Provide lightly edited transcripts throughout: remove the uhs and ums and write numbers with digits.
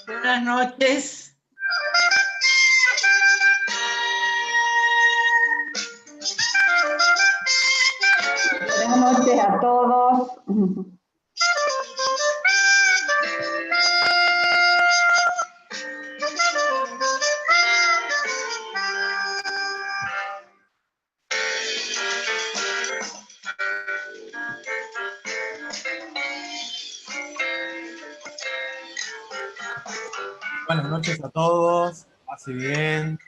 Buenas noches. Buenas noches a todos. Buenas noches a todos, hace bien.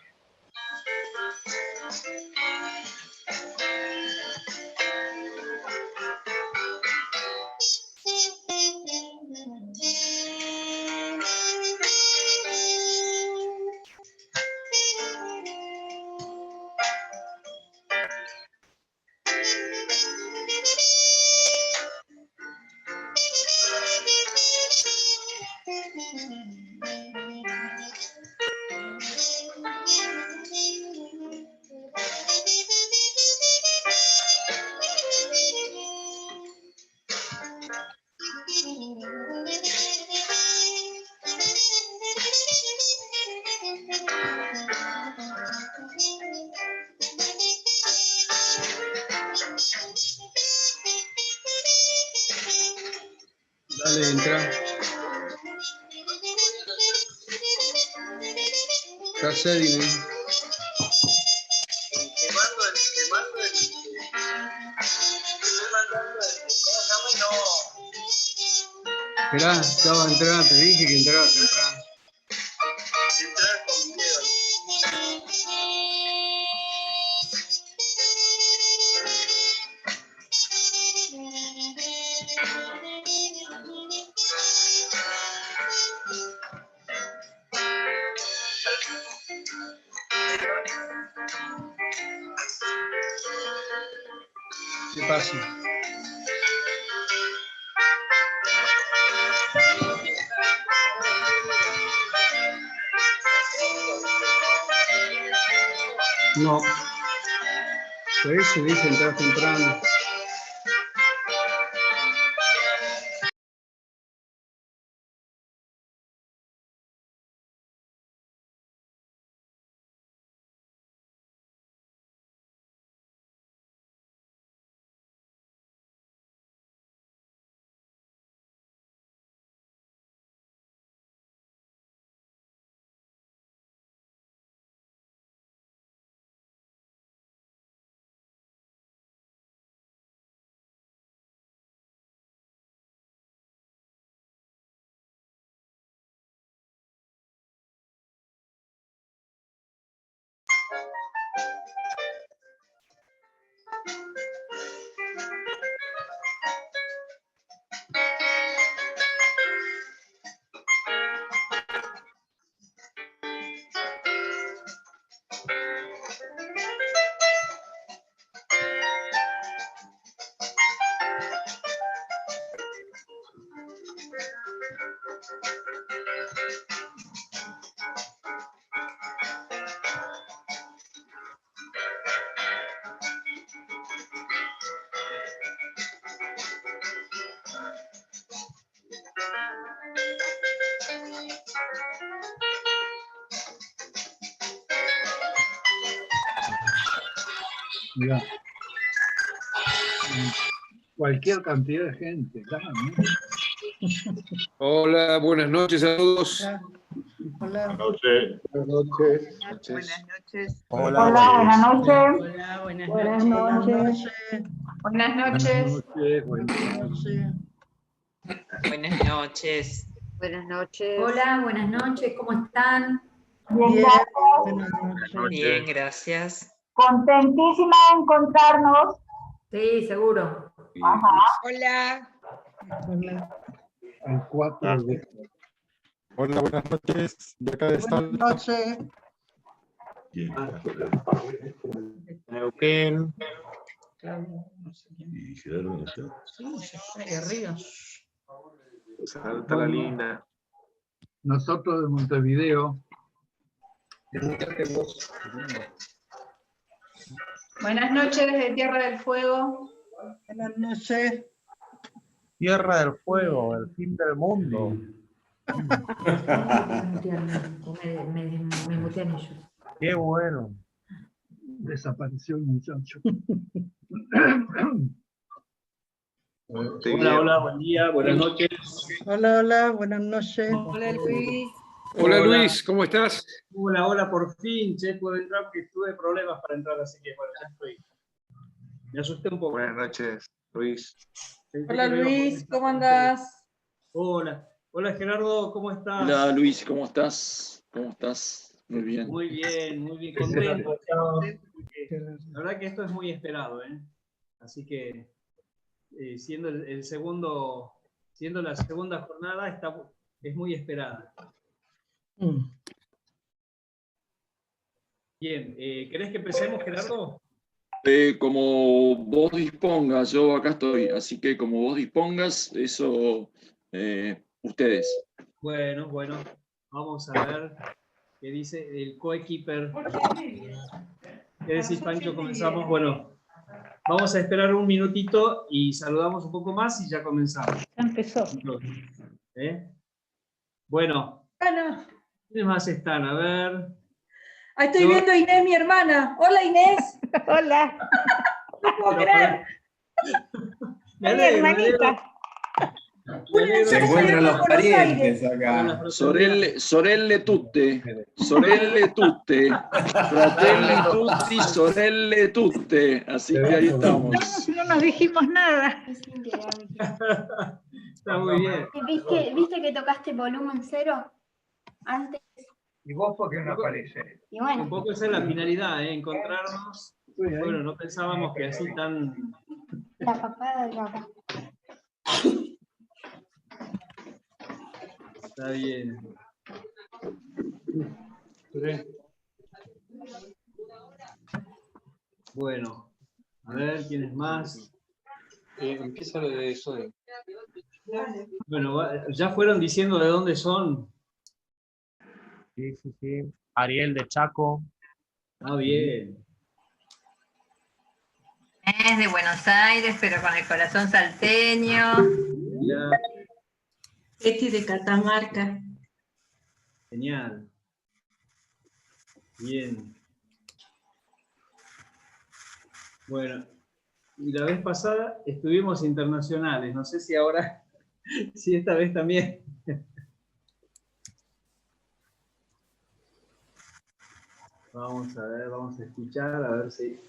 Dale, entra. ¿Qué haces, dime? Esperá, estaba a entrar, te dije que entrara temprano. Entrar con miedo. ¿Qué pasa? No. Por eso dice entrar temprano. Mirá. Cualquier cantidad de gente. Hola, buenas noches a todos. Hola. Buenas noches. Buenas noches. Buenas noches. Hola, Hola, buenas noches. Hola, buenas Buenas noches. noches. Buenas Buenas noches. noches. Buenas noches. Buenas noches. Hola, buenas noches, ¿cómo están? Bien, gracias. Bien, gracias. Contentísima de encontrarnos. Sí, seguro. Ajá. Hola. El 4 de... Hola, buenas noches. De acá de Estal. Neuquén. Y Gerardo no está. Sí, ya está ahí arriba. Salta la linda. Nosotros de Montevideo. Buenas noches desde Tierra del Fuego. Buenas noches. Tierra del Fuego, el fin del mundo. Me mutean ellos. Qué bueno. Desapareció el muchacho. Hola, hola, buen día, buenas noches. Hola, hola, buenas noches. Hola Luis. Hola Luis, ¿cómo estás? Hola, hola, por fin, che, puedo entrar porque tuve problemas para entrar, así que bueno, ya estoy. Me asusté un poco. Buenas noches, Luis. Pensé Hola que no iba a poder Luis, entrar. ¿cómo andás? Hola, hola Gerardo, ¿cómo estás? Hola Luis, ¿cómo estás? ¿Cómo estás? Muy bien. Muy bien, contento. Porque la verdad que esto es muy esperado, ¿eh? Así que siendo siendo la segunda jornada, es muy esperada. Bien, ¿querés que empecemos, Gerardo? Como vos dispongas, yo acá estoy, así que como vos dispongas, eso, ustedes. Bueno, vamos a ver qué dice el coequiper. ¿Qué decís, Pancho? Comenzamos. Bueno, vamos a esperar un minutito y saludamos un poco más y ya comenzamos. Ya empezó. ¿Eh? Bueno, Ana, ¿quiénes más están? A ver. ahí estoy viendo a Inés, mi hermana. Hola Inés. Hola, No puedo creer. Me mi alegro, me alegro. hermanita. Me alegro. Se encuentran los parientes acá. Sorelle tutte, fratelli tutti, sorelle tutte. Así que ahí estamos. No nos dijimos nada. Está muy bien. ¿Viste que tocaste volumen 0 antes? ¿Y vos por qué no apareces? Y bueno, Un poco esa es la finalidad, ¿eh? Encontrarnos. Bueno, no pensábamos que así tan... la papada de papá. Está bien. Bueno, a ver, ¿quién es más? Empieza lo de eso. Bueno, ya fueron diciendo de dónde son. Sí, sí, sí. Ariel de Chaco. Ah, bien. Es de Buenos Aires, pero con el corazón salteño. Ya, Eti de Catamarca. genial. Bien. Bueno, y la vez pasada estuvimos internacionales. No sé si ahora, si esta vez también. Vamos a ver, vamos a escuchar, a ver si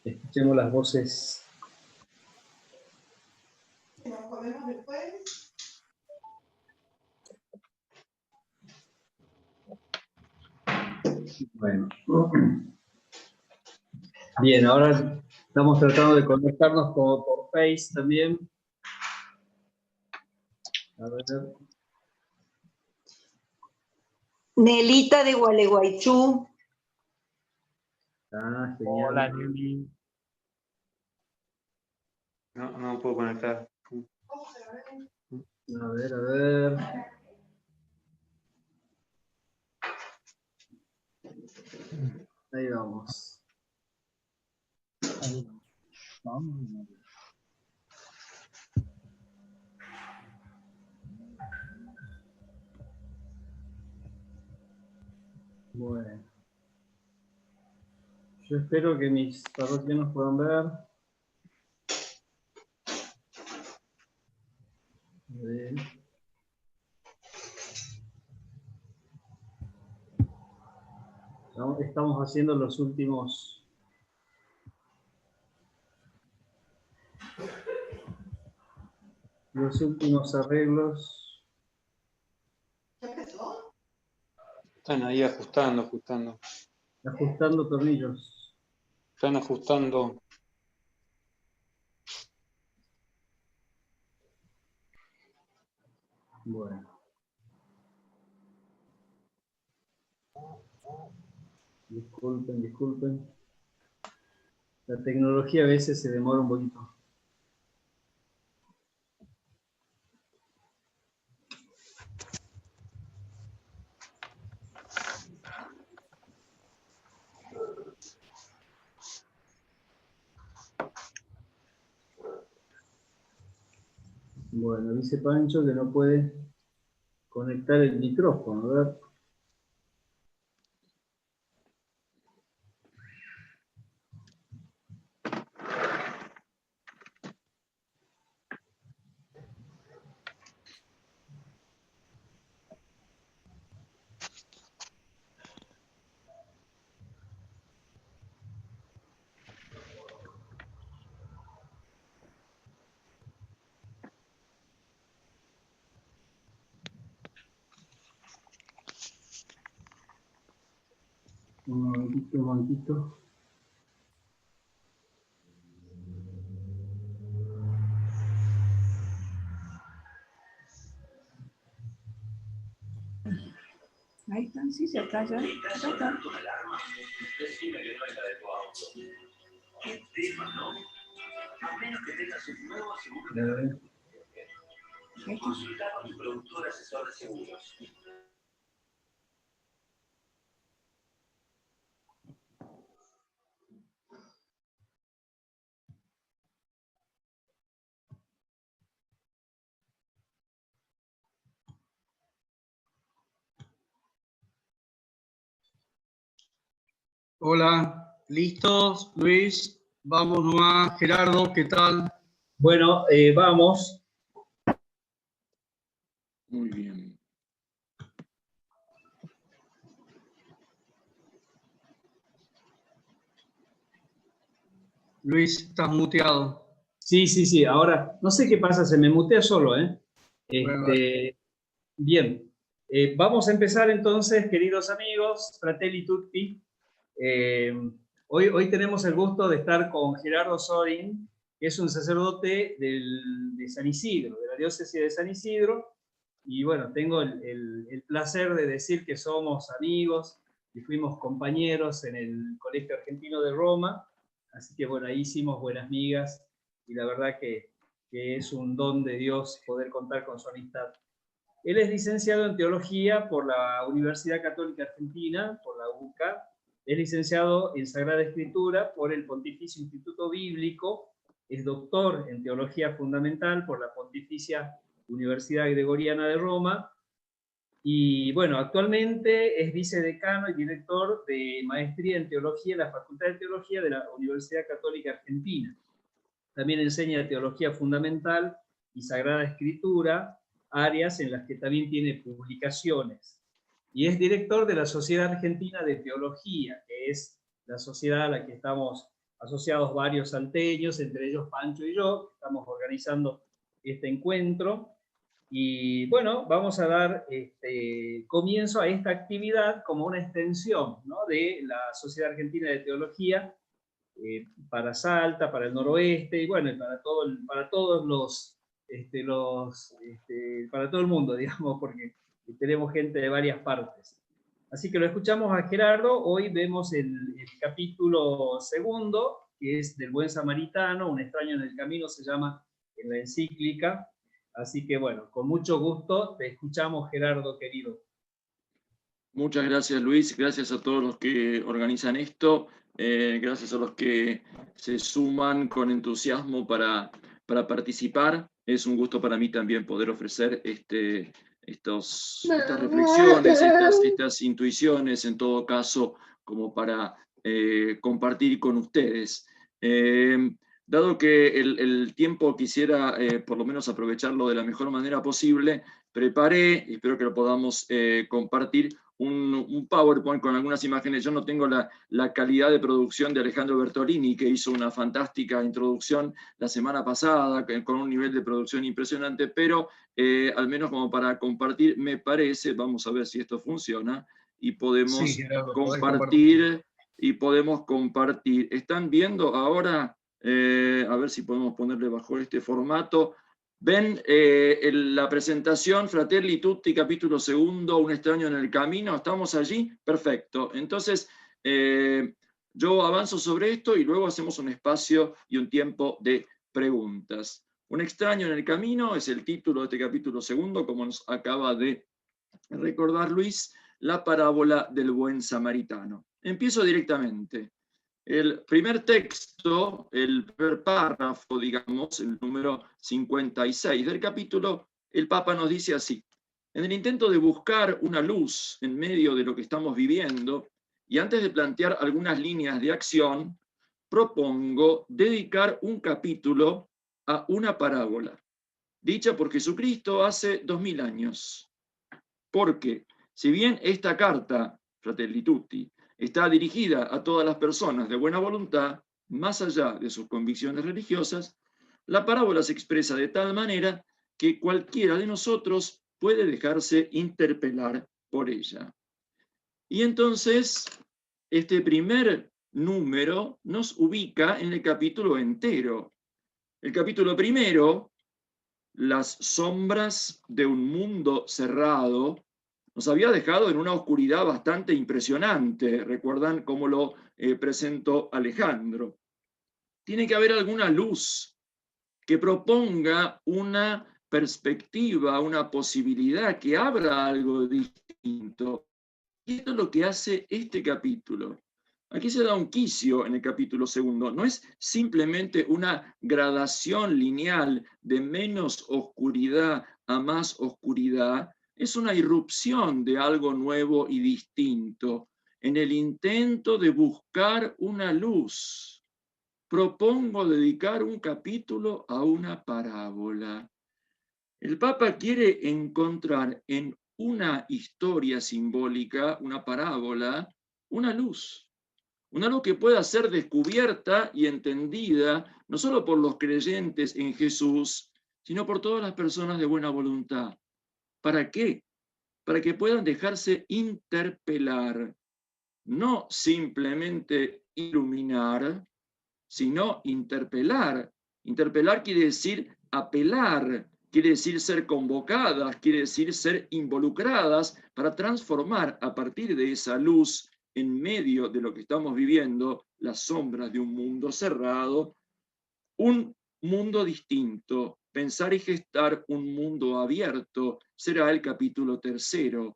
escuchemos las voces. Bueno. Bien, ahora estamos tratando de conectarnos por Face también. A ver. Nelita de Gualeguaychú. Ah, genial. Hola, Nelly. No puedo conectar. A ver, a ver. Ahí vamos. Bueno. Yo espero que mis parroquianos puedan ver. A ver. Estamos haciendo los últimos arreglos. Están ahí ajustando. Ajustando tornillos. Están ajustando. Bueno. Disculpen. La tecnología a veces se demora un poquito. Bueno, dice Pancho que no puede conectar el micrófono, ¿verdad? Un momentito. Ahí están, sí, se acá ya. Acá están. Hola, ¿listos? Luis, vamos nomás. Gerardo, ¿qué tal? Bueno, vamos. Muy bien. Luis, estás muteado. Sí. Ahora, no sé qué pasa, se me mutea solo, ¿eh? Bien. Vamos a empezar entonces, queridos amigos, Fratelli Tutti. Hoy tenemos el gusto de estar con Gerardo Sorin, que es un sacerdote de San Isidro, de la diócesis de San Isidro. Y bueno, tengo el placer de decir que somos amigos y fuimos compañeros en el Colegio Argentino de Roma. Así que bueno, ahí hicimos buenas migas y la verdad que es un don de Dios poder contar con su amistad. Él es licenciado en Teología por la Universidad Católica Argentina, por la UCA. Es licenciado en Sagrada Escritura por el Pontificio Instituto Bíblico. Es doctor en Teología Fundamental por la Pontificia Universidad Gregoriana de Roma. Y bueno, actualmente es vicedecano y director de Maestría en Teología en la Facultad de Teología de la Universidad Católica Argentina. También enseña Teología Fundamental y Sagrada Escritura, áreas en las que también tiene publicaciones. Y es director de la Sociedad Argentina de Teología, que es la sociedad a la que estamos asociados varios salteños, entre ellos Pancho y yo. Estamos organizando este encuentro. Y bueno, vamos a dar comienzo a esta actividad como una extensión, ¿no?, de la Sociedad Argentina de Teología para Salta, para el noroeste, y bueno, para todo el mundo, digamos, porque tenemos gente de varias partes. Así que lo escuchamos a Gerardo. Hoy vemos el capítulo segundo, que es del Buen Samaritano, un extraño en el camino, se llama en la encíclica. Así que bueno, con mucho gusto te escuchamos, Gerardo, querido. Muchas gracias, Luis. Gracias a todos los que organizan esto. Gracias a los que se suman con entusiasmo para participar. Es un gusto para mí también poder ofrecer estas reflexiones, estas intuiciones, en todo caso, como para compartir con ustedes. Dado que el tiempo quisiera por lo menos aprovecharlo de la mejor manera posible, preparé, y espero que lo podamos compartir, un PowerPoint con algunas imágenes. Yo no tengo la calidad de producción de Alejandro Bertolini, que hizo una fantástica introducción la semana pasada, con un nivel de producción impresionante, pero al menos como para compartir, me parece, vamos a ver si esto funciona, y podemos compartir. Y podemos compartir. ¿Están viendo ahora? A ver si podemos ponerle bajo este formato. ¿Ven la presentación? Fratelli Tutti, capítulo segundo, un extraño en el camino. ¿Estamos allí? Perfecto. Entonces, yo avanzo sobre esto y luego hacemos un espacio y un tiempo de preguntas. Un extraño en el camino es el título de este capítulo segundo, como nos acaba de recordar Luis, la parábola del buen samaritano. Empiezo directamente. El primer texto, el primer párrafo, digamos, el número 56 del capítulo, el Papa nos dice así: en el intento de buscar una luz en medio de lo que estamos viviendo, y antes de plantear algunas líneas de acción, propongo dedicar un capítulo a una parábola, dicha por Jesucristo hace 2000 años. Porque, si bien esta carta, Fratelli Tutti, está dirigida a todas las personas de buena voluntad, más allá de sus convicciones religiosas, la parábola se expresa de tal manera que cualquiera de nosotros puede dejarse interpelar por ella. Y entonces, este primer número nos ubica en el capítulo entero. El capítulo primero, las sombras de un mundo cerrado, nos había dejado en una oscuridad bastante impresionante. ¿Recuerdan cómo lo presentó Alejandro? Tiene que haber alguna luz que proponga una perspectiva, una posibilidad, que abra algo distinto. Y esto es lo que hace este capítulo. Aquí se da un quicio en el capítulo segundo. No es simplemente una gradación lineal de menos oscuridad a más oscuridad, es una irrupción de algo nuevo y distinto. En el intento de buscar una luz, propongo dedicar un capítulo a una parábola. El Papa quiere encontrar en una historia simbólica, una parábola, una luz que pueda ser descubierta y entendida no solo por los creyentes en Jesús, sino por todas las personas de buena voluntad. ¿Para qué? Para que puedan dejarse interpelar, no simplemente iluminar, sino interpelar. Interpelar quiere decir apelar, quiere decir ser convocadas, quiere decir ser involucradas para transformar a partir de esa luz en medio de lo que estamos viviendo, las sombras de un mundo cerrado, un mundo distinto. Pensar y gestar un mundo abierto será el capítulo tercero.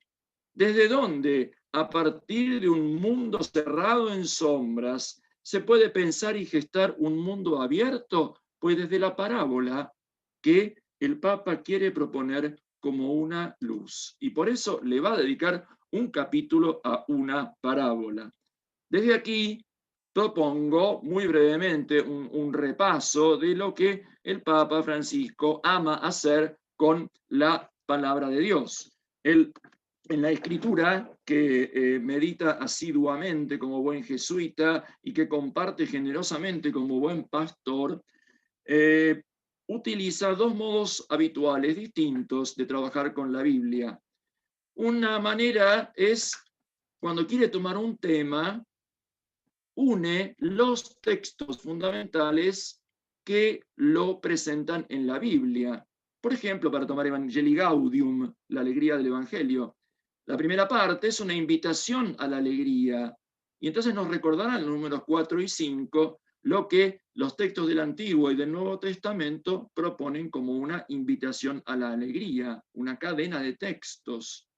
¿Desde dónde, a partir de un mundo cerrado en sombras, se puede pensar y gestar un mundo abierto? Pues desde la parábola que el Papa quiere proponer como una luz. Y por eso le va a dedicar un capítulo a una parábola. Desde aquí propongo muy brevemente un repaso de lo que el Papa Francisco ama hacer con la palabra de Dios. Él, en la escritura, que medita asiduamente como buen jesuita y que comparte generosamente como buen pastor, utiliza dos modos habituales distintos de trabajar con la Biblia. Una manera es, cuando quiere tomar un tema, une los textos fundamentales que lo presentan en la Biblia. Por ejemplo, para tomar Evangelii Gaudium, la alegría del Evangelio. La primera parte es una invitación a la alegría, y entonces nos recordarán en los números 4 y 5 lo que los textos del Antiguo y del Nuevo Testamento proponen como una invitación a la alegría, una cadena de textos.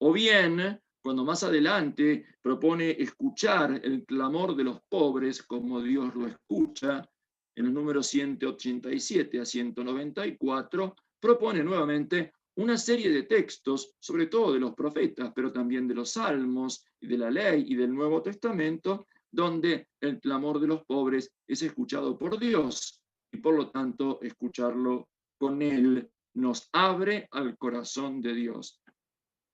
O bien, cuando más adelante propone escuchar el clamor de los pobres como Dios lo escucha, en los números 187 a 194, propone nuevamente una serie de textos, sobre todo de los profetas, pero también de los salmos, y de la ley y del Nuevo Testamento, donde el clamor de los pobres es escuchado por Dios, y por lo tanto escucharlo con Él nos abre al corazón de Dios.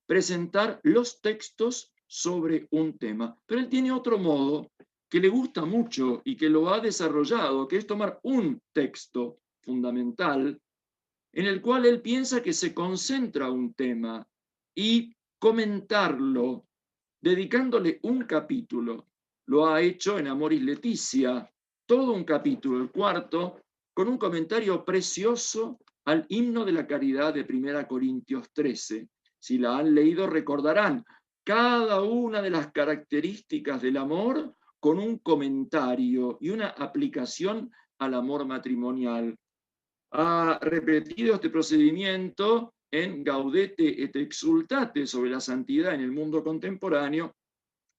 Presentar los textos sobre un tema. Pero él tiene otro modo que le gusta mucho y que lo ha desarrollado, que es tomar un texto fundamental en el cual él piensa que se concentra un tema y comentarlo, dedicándole un capítulo. Lo ha hecho en Amoris Laetitia, todo un capítulo, el cuarto, con un comentario precioso al himno de la caridad de 1 Corintios 13. Si la han leído, recordarán cada una de las características del amor con un comentario y una aplicación al amor matrimonial. Ha repetido este procedimiento en Gaudete et Exsultate sobre la santidad en el mundo contemporáneo,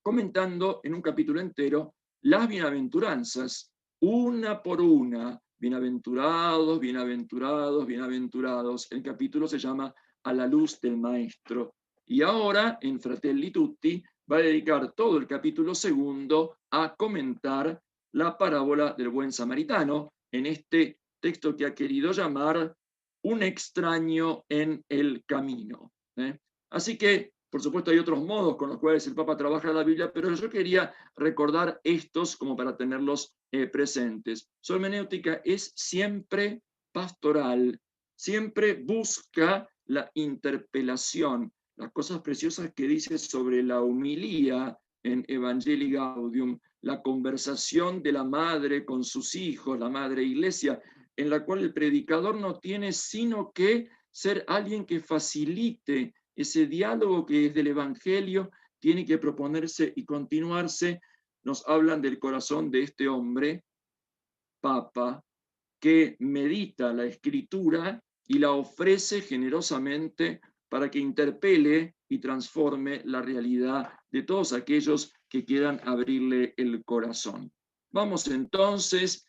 comentando en un capítulo entero las bienaventuranzas, una por una. Bienaventurados, bienaventurados, bienaventurados. El capítulo se llama A la luz del Maestro. Y ahora, en Fratelli Tutti, va a dedicar todo el capítulo segundo a comentar la parábola del buen samaritano, en este texto que ha querido llamar Un extraño en el camino. Así que, por supuesto, hay otros modos con los cuales el Papa trabaja la Biblia, pero yo quería recordar estos como para tenerlos presentes. Su hermenéutica es siempre pastoral, siempre busca la interpelación, las cosas preciosas que dice sobre la humilía en Evangelii Gaudium, la conversación de la madre con sus hijos, la madre iglesia, en la cual el predicador no tiene sino que ser alguien que facilite ese diálogo que es del Evangelio, tiene que proponerse y continuarse. Nos hablan del corazón de este hombre, Papa, que medita la Escritura y la ofrece generosamente para que interpele y transforme la realidad de todos aquellos que quieran abrirle el corazón. Vamos entonces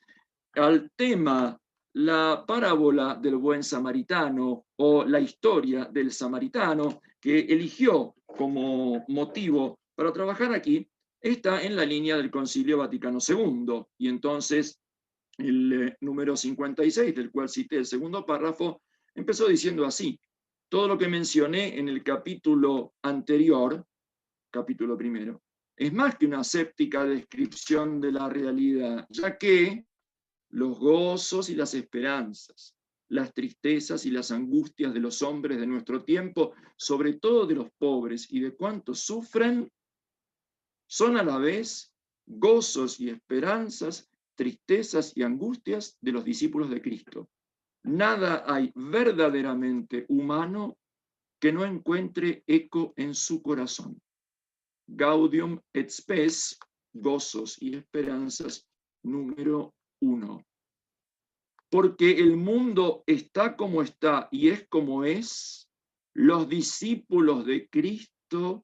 al tema, la parábola del buen samaritano o la historia del samaritano que eligió como motivo para trabajar aquí, está en la línea del Concilio Vaticano II. Y entonces el número 56, del cual cité el segundo párrafo, empezó diciendo así: todo lo que mencioné en el capítulo anterior, capítulo primero, es más que una aséptica descripción de la realidad, ya que los gozos y las esperanzas, las tristezas y las angustias de los hombres de nuestro tiempo, sobre todo de los pobres y de cuantos sufren, son a la vez gozos y esperanzas, tristezas y angustias de los discípulos de Cristo. Nada hay verdaderamente humano que no encuentre eco en su corazón. Gaudium et Spes, gozos y esperanzas, número 1. Porque el mundo está como está y es como es, los discípulos de Cristo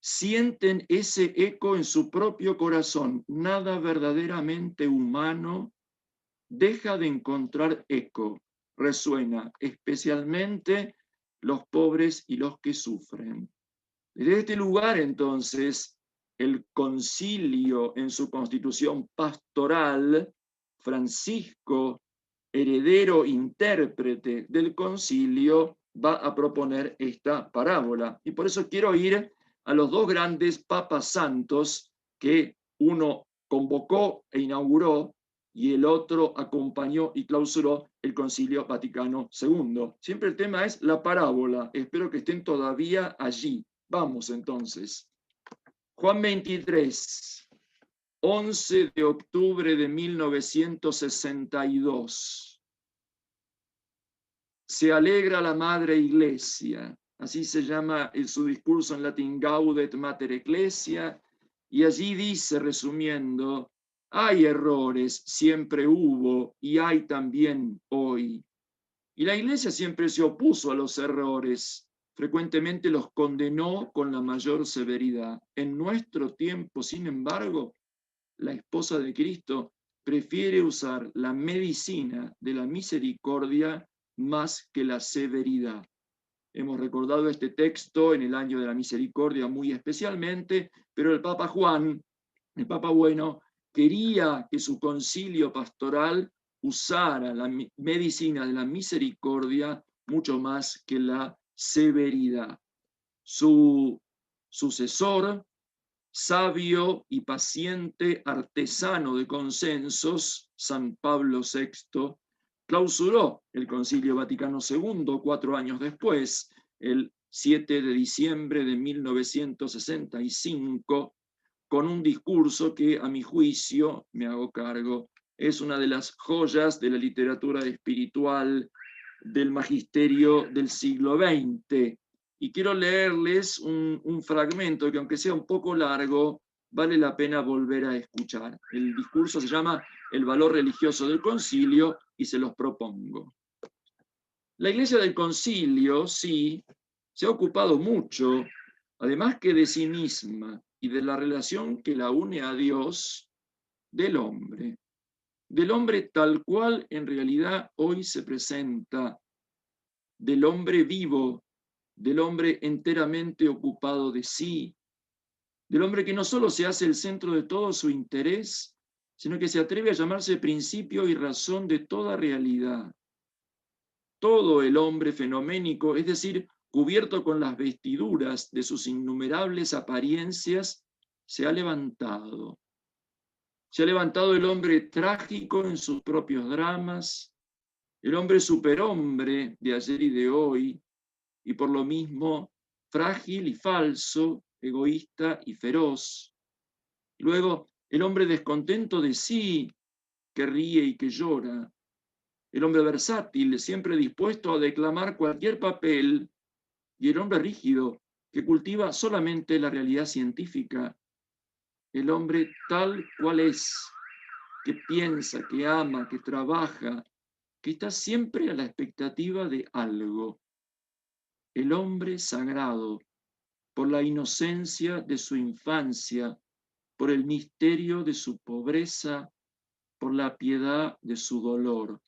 sienten ese eco en su propio corazón. Nada verdaderamente humano deja de encontrar eco, resuena, especialmente los pobres y los que sufren. Desde este lugar, entonces, el concilio en su constitución pastoral, Francisco, heredero intérprete del concilio, va a proponer esta parábola. Y por eso quiero ir a los dos grandes papas santos que uno convocó e inauguró y el otro acompañó y clausuró el Concilio Vaticano II. Siempre el tema es la parábola. Espero que estén todavía allí. Vamos entonces. Juan 23, 11 de octubre de 1962. Se alegra la Madre Iglesia. Así se llama su discurso en latín, Gaudet Mater Ecclesia, y allí dice, resumiendo, hay errores, siempre hubo, y hay también hoy. Y la Iglesia siempre se opuso a los errores, frecuentemente los condenó con la mayor severidad. En nuestro tiempo, sin embargo, la esposa de Cristo prefiere usar la medicina de la misericordia más que la severidad. Hemos recordado este texto en el año de la misericordia muy especialmente, pero el Papa Juan, el Papa Bueno, quería que su concilio pastoral usara la medicina de la misericordia mucho más que la severidad. Su sucesor, sabio y paciente artesano de consensos, San Pablo VI, clausuró el Concilio Vaticano II 4 años después, el 7 de diciembre de 1965, con un discurso que, a mi juicio, me hago cargo, es una de las joyas de la literatura espiritual del magisterio del siglo XX. Y quiero leerles un fragmento que, aunque sea un poco largo, vale la pena volver a escuchar. El discurso se llama El valor religioso del concilio y se los propongo. La Iglesia del Concilio, sí, se ha ocupado mucho, además que de sí misma y de la relación que la une a Dios del hombre tal cual en realidad hoy se presenta, del hombre vivo, del hombre enteramente ocupado de sí, del hombre que no solo se hace el centro de todo su interés, sino que se atreve a llamarse principio y razón de toda realidad. Todo el hombre fenoménico, es decir, cubierto con las vestiduras de sus innumerables apariencias, se ha levantado. Se ha levantado el hombre trágico en sus propios dramas, el hombre superhombre de ayer y de hoy, y por lo mismo frágil y falso, egoísta y feroz. Luego, el hombre descontento de sí, que ríe y que llora. El hombre versátil, siempre dispuesto a declamar cualquier papel, y el hombre rígido, que cultiva solamente la realidad científica. El hombre tal cual es, que piensa, que ama, que trabaja, que está siempre a la expectativa de algo. El hombre sagrado, por la inocencia de su infancia, por el misterio de su pobreza, por la piedad de su dolor.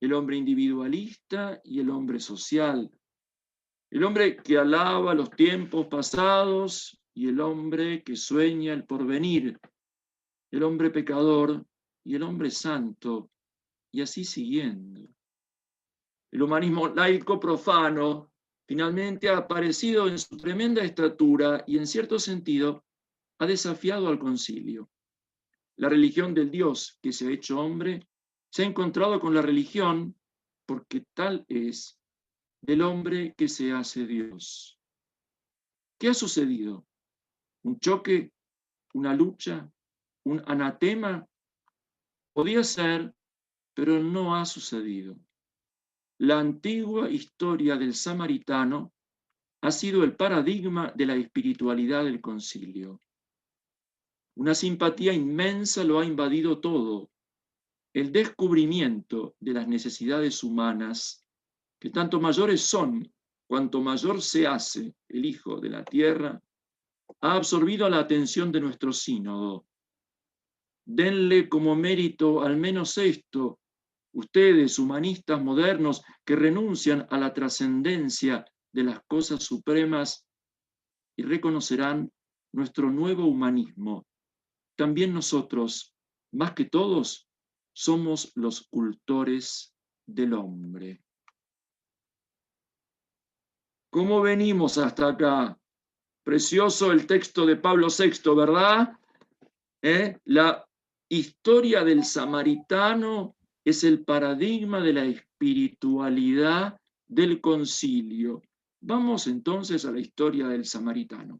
El hombre individualista y el hombre social. El hombre que alaba los tiempos pasados y el hombre que sueña el porvenir. El hombre pecador y el hombre santo, y así siguiendo. El humanismo laico profano finalmente ha aparecido en su tremenda estatura y en cierto sentido ha desafiado al concilio. La religión del Dios que se ha hecho hombre se ha encontrado con la religión, porque tal es, del hombre que se hace Dios. ¿Qué ha sucedido? ¿Un choque? ¿Una lucha? ¿Un anatema? Podía ser, pero no ha sucedido. La antigua historia del samaritano ha sido el paradigma de la espiritualidad del concilio. Una simpatía inmensa lo ha invadido todo. El descubrimiento de las necesidades humanas, que tanto mayores son cuanto mayor se hace el Hijo de la Tierra, ha absorbido la atención de nuestro sínodo. Denle como mérito al menos esto, ustedes, humanistas modernos, que renuncian a la trascendencia de las cosas supremas, y reconocerán nuestro nuevo humanismo. También nosotros, más que todos, somos los cultores del hombre. ¿Cómo venimos hasta acá? Precioso el texto de Pablo VI, ¿verdad? La historia del samaritano es el paradigma de la espiritualidad del concilio. Vamos entonces a la historia del samaritano.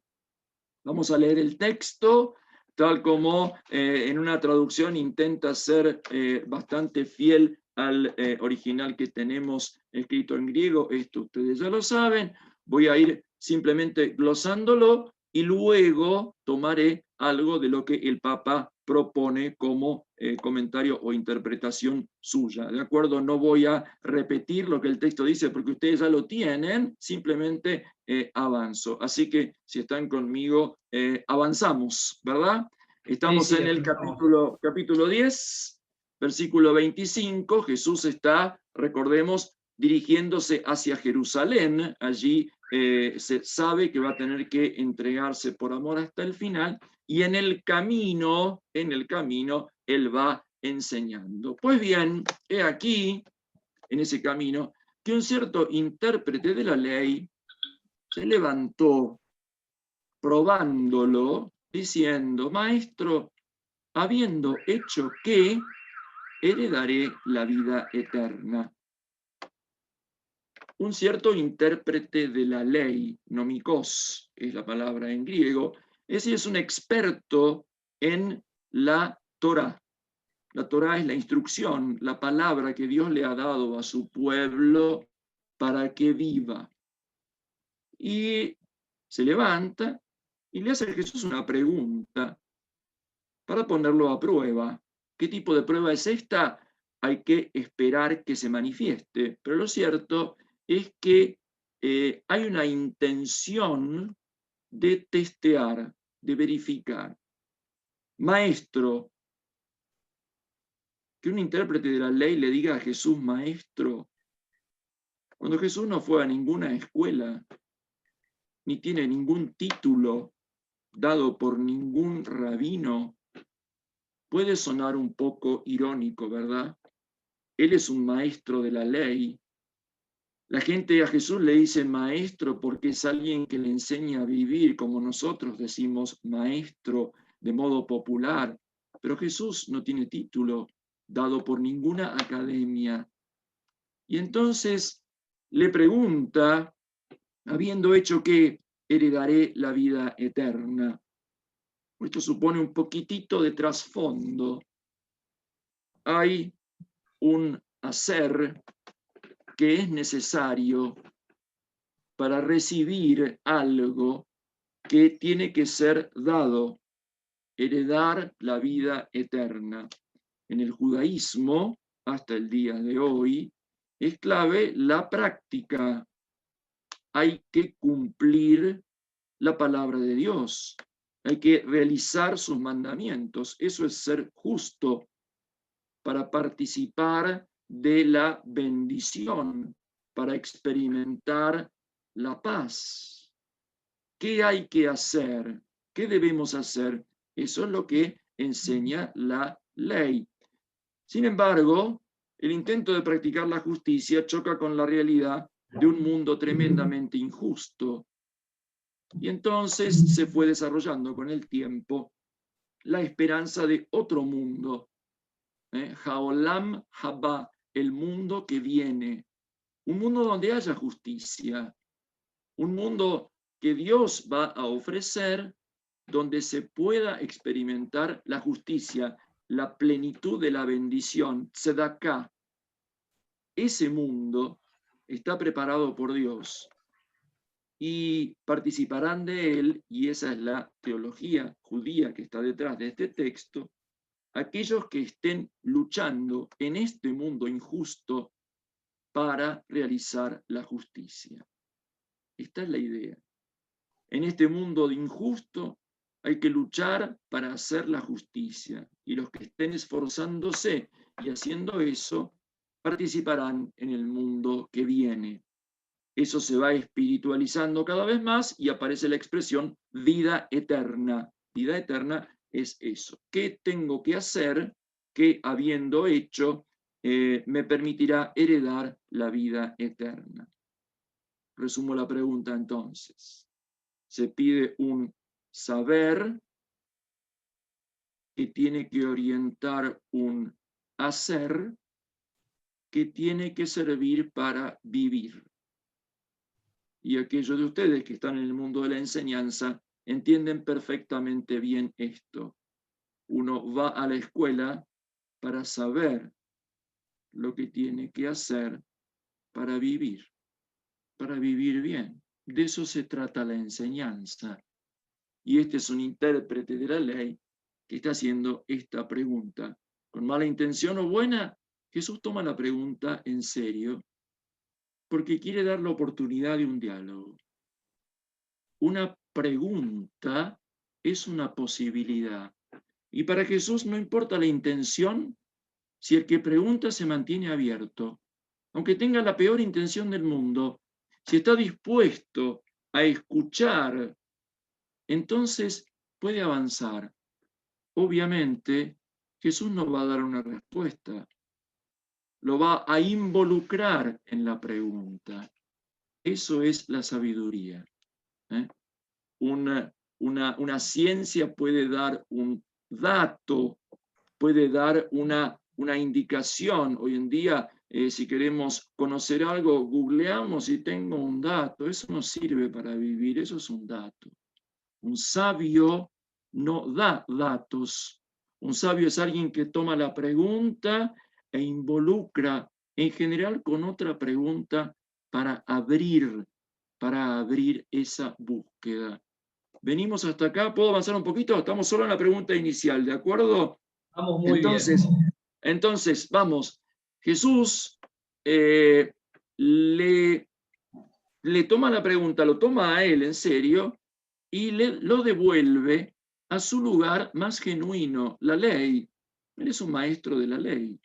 Vamos a leer el texto, tal como en una traducción intenta ser bastante fiel al original que tenemos escrito en griego. Esto ustedes ya lo saben. Voy a ir simplemente glosándolo y luego tomaré algo de lo que el Papa propone como comentario o interpretación suya. ¿De acuerdo? No voy a repetir lo que el texto dice porque ustedes ya lo tienen, simplemente avanzo. Así que si están conmigo, avanzamos, ¿verdad? Estamos Sí, en el capítulo 10, versículo 25. Jesús está, recordemos, dirigiéndose hacia Jerusalén. Allí se sabe que va a tener que entregarse por amor hasta el final, y en el camino, él va enseñando. Pues bien, he aquí, en ese camino, que un cierto intérprete de la ley se levantó, probándolo, diciendo: Maestro, habiendo hecho qué, heredaré la vida eterna. Un cierto intérprete de la ley, nomikos, es la palabra en griego, es decir, es un experto en la Torá. La Torá es la instrucción, la palabra que Dios le ha dado a su pueblo para que viva. Y se levanta y le hace a Jesús una pregunta para ponerlo a prueba. ¿Qué tipo de prueba es esta? Hay que esperar que se manifieste, pero lo cierto es que hay una intención de testear de verificar. Maestro, que un intérprete de la ley le diga a Jesús maestro, cuando Jesús no fue a ninguna escuela, ni tiene ningún título dado por ningún rabino, puede sonar un poco irónico, ¿verdad? Él es un maestro de la ley. La gente a Jesús le dice maestro porque es alguien que le enseña a vivir, como nosotros decimos maestro de modo popular. Pero Jesús no tiene título dado por ninguna academia. Y entonces le pregunta, habiendo hecho que heredaré la vida eterna. Esto supone un poquitito de trasfondo. Hay un hacer que es necesario para recibir algo que tiene que ser dado, heredar la vida eterna. En el judaísmo, hasta el día de hoy, es clave la práctica. Hay que cumplir la palabra de Dios. Hay que realizar sus mandamientos. Eso es ser justo para participar de la bendición, para experimentar la paz. ¿Qué hay que hacer? ¿Qué debemos hacer? Eso es lo que enseña la ley. Sin embargo, el intento de practicar la justicia choca con la realidad de un mundo tremendamente injusto. Y entonces se fue desarrollando con el tiempo la esperanza de otro mundo. Haolam Haba, el mundo que viene. Un mundo donde haya justicia. Un mundo que Dios va a ofrecer, donde se pueda experimentar la justicia, la plenitud de la bendición, Tzedaká. Ese mundo está preparado por Dios y participarán de él, y esa es la teología judía que está detrás de este texto, aquellos que estén luchando en este mundo injusto para realizar la justicia. Esta es la idea. En este mundo injusto hay que luchar para hacer la justicia, y los que estén esforzándose y haciendo eso participarán en el mundo que viene. Eso se va espiritualizando cada vez más y aparece la expresión vida eterna. Vida eterna es eso. ¿Qué tengo que hacer que, habiendo hecho, me permitirá heredar la vida eterna? Resumo la pregunta entonces. Se pide un saber que tiene que orientar un hacer que tiene que servir para vivir. Y aquellos de ustedes que están en el mundo de la enseñanza entienden perfectamente bien esto. Uno va a la escuela para saber lo que tiene que hacer para vivir bien. De eso se trata la enseñanza. Y este es un intérprete de la ley que está haciendo esta pregunta. Con mala intención o buena, Jesús toma la pregunta en serio porque quiere dar la oportunidad de un diálogo. Una pregunta es una posibilidad. Y para Jesús no importa la intención si el que pregunta se mantiene abierto. Aunque tenga la peor intención del mundo, si está dispuesto a escuchar, entonces puede avanzar. Obviamente, Jesús no va a dar una respuesta. Lo va a involucrar en la pregunta. Eso es la sabiduría. Una ciencia puede dar un dato, puede dar una indicación. Hoy en día, si queremos conocer algo, googleamos y tengo un dato. Eso no sirve para vivir, eso es un dato. Un sabio no da datos. Un sabio es alguien que toma la pregunta e involucra en general con otra pregunta para abrir esa búsqueda. Venimos hasta acá, ¿puedo avanzar un poquito? Estamos solo en la pregunta inicial, ¿de acuerdo? Vamos muy bien. Entonces, vamos. Jesús le toma la pregunta, lo toma a él en serio, y lo devuelve a su lugar más genuino, la ley. Él es un maestro de la ley.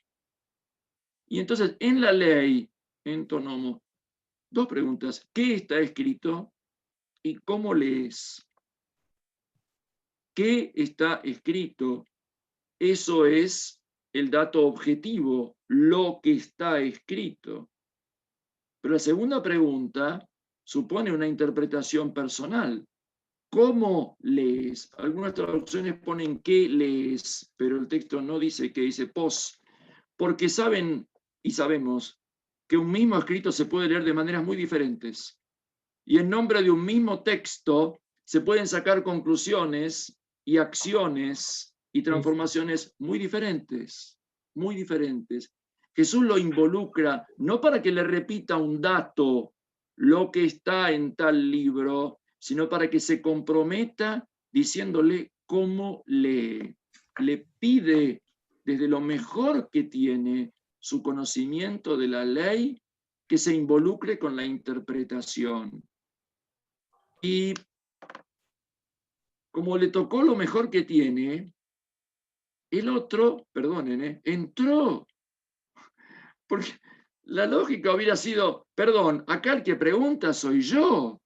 Y entonces, en la ley, en Tonomo, dos preguntas. ¿Qué está escrito y cómo lees? ¿Qué está escrito? Eso es el dato objetivo, lo que está escrito. Pero la segunda pregunta supone una interpretación personal. ¿Cómo lees? Algunas traducciones ponen qué lees, pero el texto no dice qué, dice pos, porque saben y sabemos que un mismo escrito se puede leer de maneras muy diferentes. Y en nombre de un mismo texto se pueden sacar conclusiones y acciones y transformaciones muy diferentes, muy diferentes. Jesús lo involucra no para que le repita un dato lo que está en tal libro, sino para que se comprometa diciéndole cómo lee. Le pide desde lo mejor que tiene su conocimiento de la ley que se involucre con la interpretación. Y como le tocó lo mejor que tiene, el otro, perdonen, entró. Porque la lógica hubiera sido, perdón, acá el que pregunta soy yo.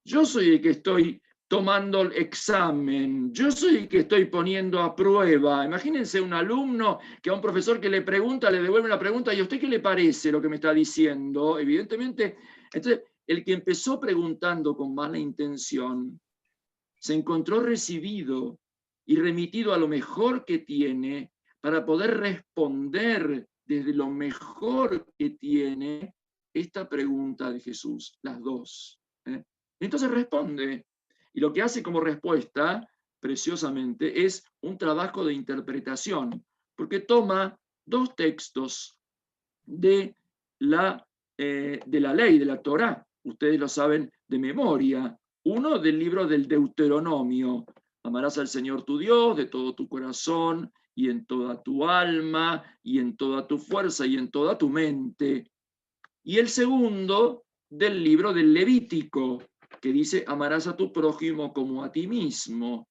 Yo soy el que estoy tomando el examen, yo soy el que estoy poniendo a prueba. Imagínense un alumno que a un profesor que le pregunta, le devuelve una pregunta, ¿y a usted qué le parece lo que me está diciendo? Evidentemente, entonces, el que empezó preguntando con mala intención, se encontró recibido y remitido a lo mejor que tiene para poder responder desde lo mejor que tiene esta pregunta de Jesús, las dos. Entonces responde, y lo que hace como respuesta, preciosamente, es un trabajo de interpretación, porque toma dos textos de la ley, de la Torá, ustedes lo saben de memoria, uno del libro del Deuteronomio, amarás al Señor tu Dios de todo tu corazón, y en toda tu alma, y en toda tu fuerza, y en toda tu mente. Y el segundo del libro del Levítico, que dice, amarás a tu prójimo como a ti mismo.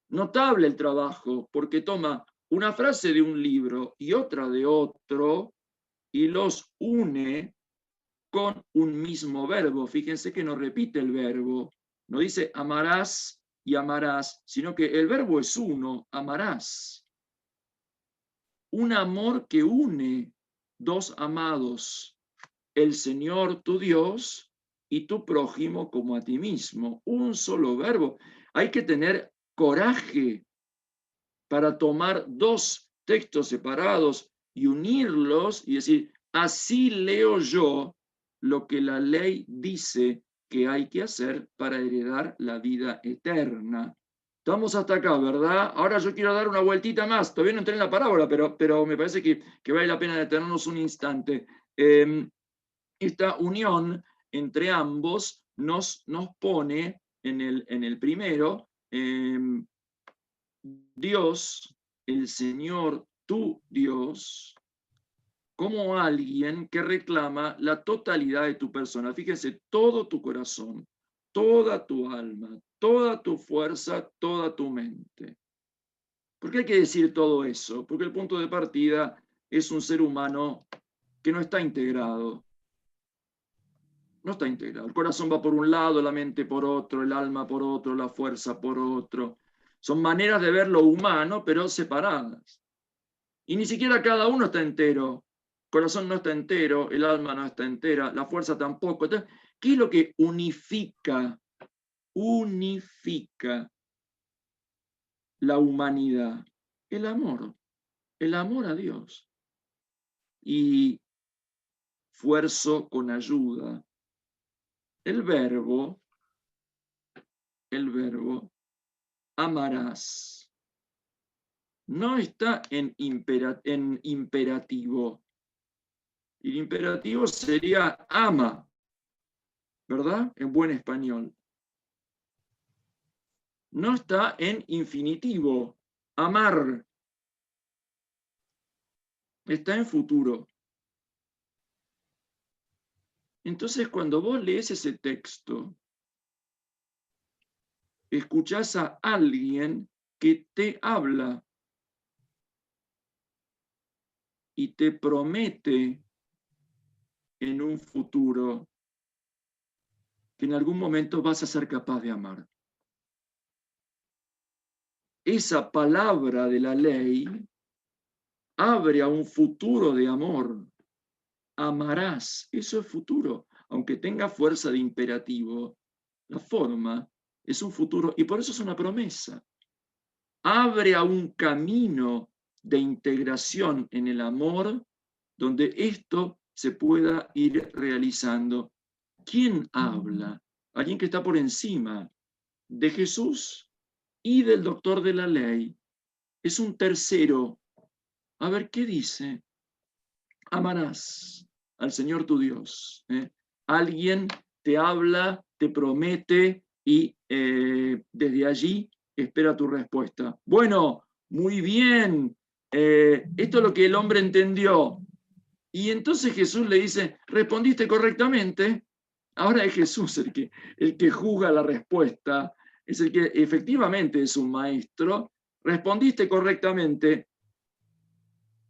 Notable el trabajo, porque toma una frase de un libro y otra de otro, y los une con un mismo verbo. Fíjense que no repite el verbo, no dice amarás y amarás, sino que el verbo es uno, amarás. Un amor que une dos amados, el Señor tu Dios y tu prójimo como a ti mismo. Un solo verbo. Hay que tener coraje para tomar dos textos separados y unirlos y decir, así leo yo lo que la ley dice que hay que hacer para heredar la vida eterna. Estamos hasta acá, ¿verdad? Ahora yo quiero dar una vueltita más. Todavía no entré en la parábola, pero me parece que vale la pena detenernos un instante. Esta unión entre ambos nos pone en el primero, Dios, el Señor, tu Dios, como alguien que reclama la totalidad de tu persona. Fíjense, todo tu corazón, toda tu alma, toda tu fuerza, toda tu mente. ¿Por qué hay que decir todo eso? Porque el punto de partida es un ser humano que no está integrado. No está integrado. El corazón va por un lado, la mente por otro, el alma por otro, la fuerza por otro. Son maneras de ver lo humano, pero separadas. Y ni siquiera cada uno está entero. El corazón no está entero, el alma no está entera, la fuerza tampoco. Entonces, ¿qué es lo que unifica? Unifica la humanidad. El amor a Dios. Y esfuerzo con ayuda. El verbo, amarás, no está en imperativo. El imperativo sería ama, ¿verdad? En buen español. No está en infinitivo, amar. Está en futuro. Entonces, cuando vos lees ese texto, escuchás a alguien que te habla y te promete en un futuro que en algún momento vas a ser capaz de amar. Esa palabra de la ley abre a un futuro de amor. Amarás, eso es futuro. Aunque tenga fuerza de imperativo, la forma es un futuro y por eso es una promesa. Abre a un camino de integración en el amor donde esto se pueda ir realizando. ¿Quién habla? Alguien que está por encima de Jesús y del doctor de la ley. Es un tercero. A ver, ¿qué dice? Amarás al Señor tu Dios. Alguien te habla, te promete y desde allí espera tu respuesta. Bueno, muy bien. Esto es lo que el hombre entendió. Y entonces Jesús le dice, ¿respondiste correctamente? Ahora es Jesús el que juzga la respuesta, es el que efectivamente es un maestro. Respondiste correctamente,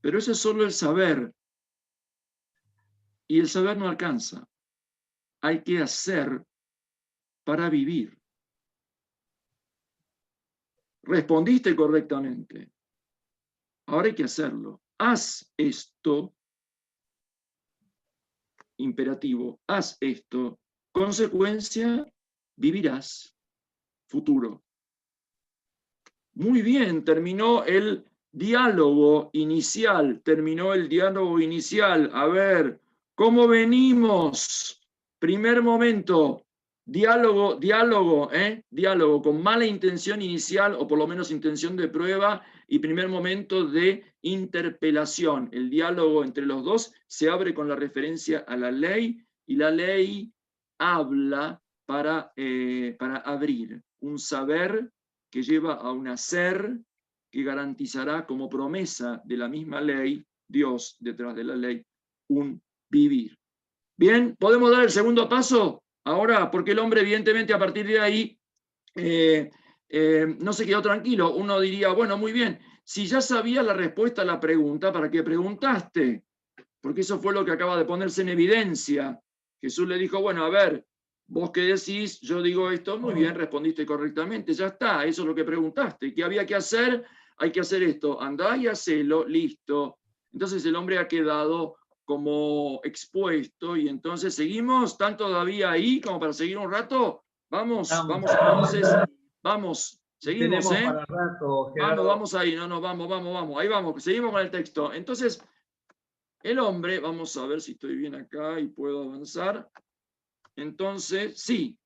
pero eso es solo el saber. Y el saber no alcanza. Hay que hacer para vivir. Respondiste correctamente. Ahora hay que hacerlo. Haz esto. Imperativo. Haz esto. Consecuencia, vivirás. Futuro. Muy bien, terminó el diálogo inicial. Terminó el diálogo inicial. A ver, ¿cómo venimos? Primer momento. Diálogo, diálogo con mala intención inicial o por lo menos intención de prueba y primer momento de interpelación. El diálogo entre los dos se abre con la referencia a la ley y la ley habla para abrir un saber que lleva a un hacer que garantizará como promesa de la misma ley, Dios detrás de la ley, un vivir. Bien, ¿podemos dar el segundo paso? Ahora, porque el hombre evidentemente a partir de ahí no se quedó tranquilo. Uno diría, bueno, muy bien, si ya sabía la respuesta a la pregunta, ¿para qué preguntaste? Porque eso fue lo que acaba de ponerse en evidencia. Jesús le dijo, bueno, a ver, vos qué decís, yo digo esto, muy bien, respondiste correctamente, ya está, eso es lo que preguntaste. ¿Qué había que hacer? Hay que hacer esto, andá y hacelo, listo. Entonces el hombre ha quedado como expuesto y entonces seguimos, ¿están todavía ahí como para seguir un rato? Vamos entonces, vamos, seguimos, Para rato, Gerardo. vamos ahí, vamos, ahí vamos, seguimos con el texto. Entonces, el hombre, vamos a ver si estoy bien acá y puedo avanzar. Entonces, sí,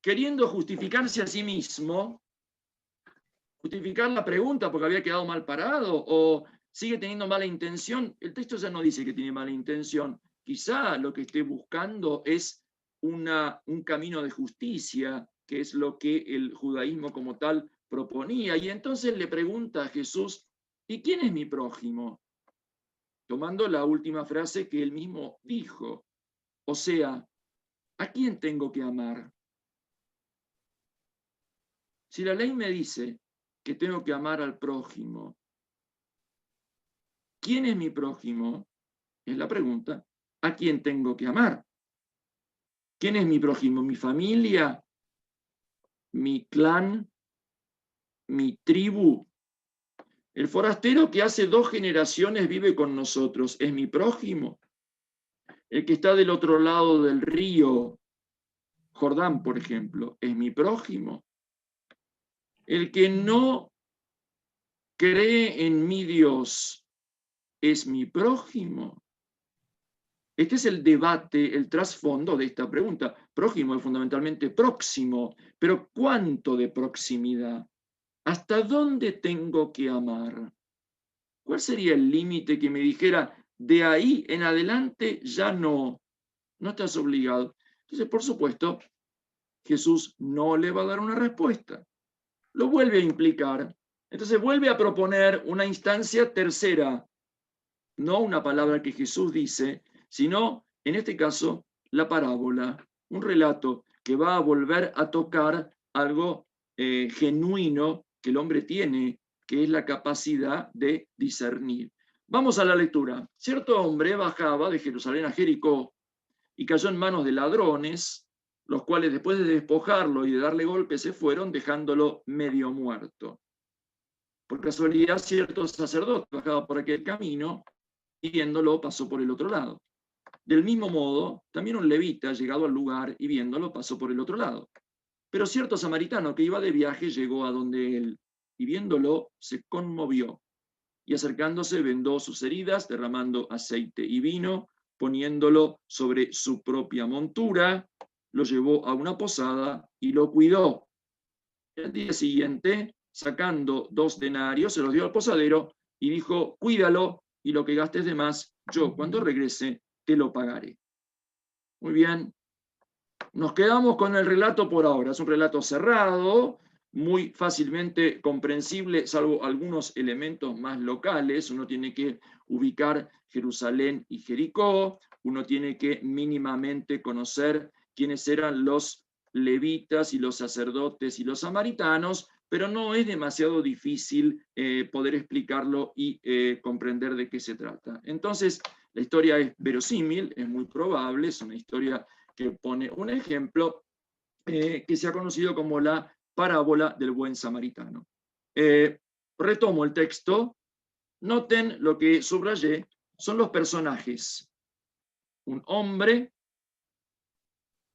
queriendo justificarse a sí mismo, justificar la pregunta porque había quedado mal parado o sigue teniendo mala intención. El texto ya no dice que tiene mala intención. Quizá lo que esté buscando es un camino de justicia, que es lo que el judaísmo como tal proponía. Y entonces le pregunta a Jesús, ¿y quién es mi prójimo? Tomando la última frase que él mismo dijo. O sea, ¿a quién tengo que amar? Si la ley me dice que tengo que amar al prójimo, ¿quién es mi prójimo? Es la pregunta. ¿A quién tengo que amar? ¿Quién es mi prójimo? ¿Mi familia? ¿Mi clan? ¿Mi tribu? El forastero que hace 2 generaciones vive con nosotros, ¿es mi prójimo? El que está del otro lado del río, Jordán, por ejemplo, ¿es mi prójimo? El que no cree en mi Dios, ¿es mi prójimo? Este es el debate, el trasfondo de esta pregunta. Prójimo es fundamentalmente próximo, pero ¿cuánto de proximidad? ¿Hasta dónde tengo que amar? ¿Cuál sería el límite que me dijera, de ahí en adelante ya no estás obligado? Entonces, por supuesto, Jesús no le va a dar una respuesta. Lo vuelve a implicar. Entonces vuelve a proponer una instancia tercera, no una palabra que Jesús dice, sino, en este caso, la parábola, un relato que va a volver a tocar algo genuino que el hombre tiene, que es la capacidad de discernir. Vamos a la lectura. Cierto hombre bajaba de Jerusalén a Jericó y cayó en manos de ladrones, los cuales después de despojarlo y de darle golpes se fueron, dejándolo medio muerto. Por casualidad, cierto sacerdote bajaba por aquel camino y viéndolo pasó por el otro lado. Del mismo modo, también un levita, llegado al lugar y viéndolo, pasó por el otro lado. Pero cierto samaritano que iba de viaje llegó a donde él, y viéndolo se conmovió, y acercándose vendó sus heridas, derramando aceite y vino, poniéndolo sobre su propia montura, lo llevó a una posada y lo cuidó. El día siguiente, sacando 2 denarios, se los dio al posadero y dijo: cuídalo, y lo que gastes de más, yo cuando regrese te lo pagaré. Muy bien. Nos quedamos con el relato por ahora. Es un relato cerrado, muy fácilmente comprensible, salvo algunos elementos más locales. Uno tiene que ubicar Jerusalén y Jericó, uno tiene que mínimamente conocer quiénes eran los levitas y los sacerdotes y los samaritanos, pero no es demasiado difícil poder explicarlo y comprender de qué se trata. Entonces, la historia es verosímil, es muy probable, es una historia que pone un ejemplo que se ha conocido como la parábola del buen samaritano. Retomo el texto. Noten lo que subrayé, son los personajes. Un hombre,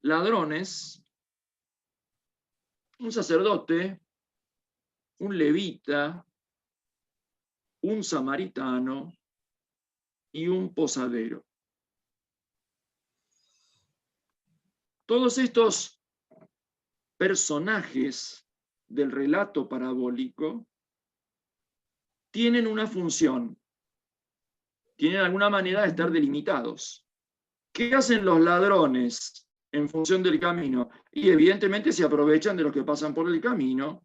ladrones, un sacerdote, un levita, un samaritano y un posadero. Todos estos personajes del relato parabólico tienen una función, tienen alguna manera de estar delimitados. ¿Qué hacen los ladrones en función del camino? Y evidentemente se aprovechan de los que pasan por el camino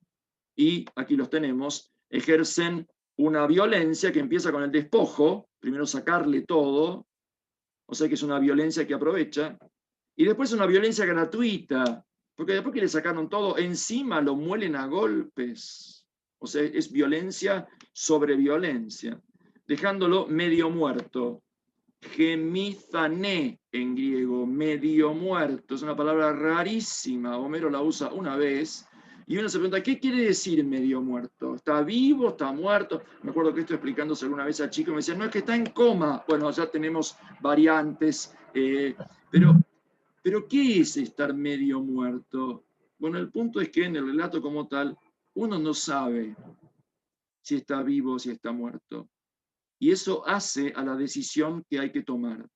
y, aquí los tenemos, ejercen una violencia que empieza con el despojo, primero sacarle todo, o sea que es una violencia que aprovecha, y después una violencia gratuita, porque después que le sacaron todo, encima lo muelen a golpes. O sea, es violencia sobre violencia, dejándolo medio muerto. Gemizané en griego, medio muerto, es una palabra rarísima, Homero la usa una vez, y uno se pregunta, ¿qué quiere decir medio muerto? ¿Está vivo? ¿Está muerto? Me acuerdo que esto explicándose alguna vez a chico, me decían, no, es que está en coma. Bueno, ya tenemos variantes, pero ¿qué es estar medio muerto? Bueno, el punto es que en el relato como tal, uno no sabe si está vivo o si está muerto. Y eso hace a la decisión que hay que tomar.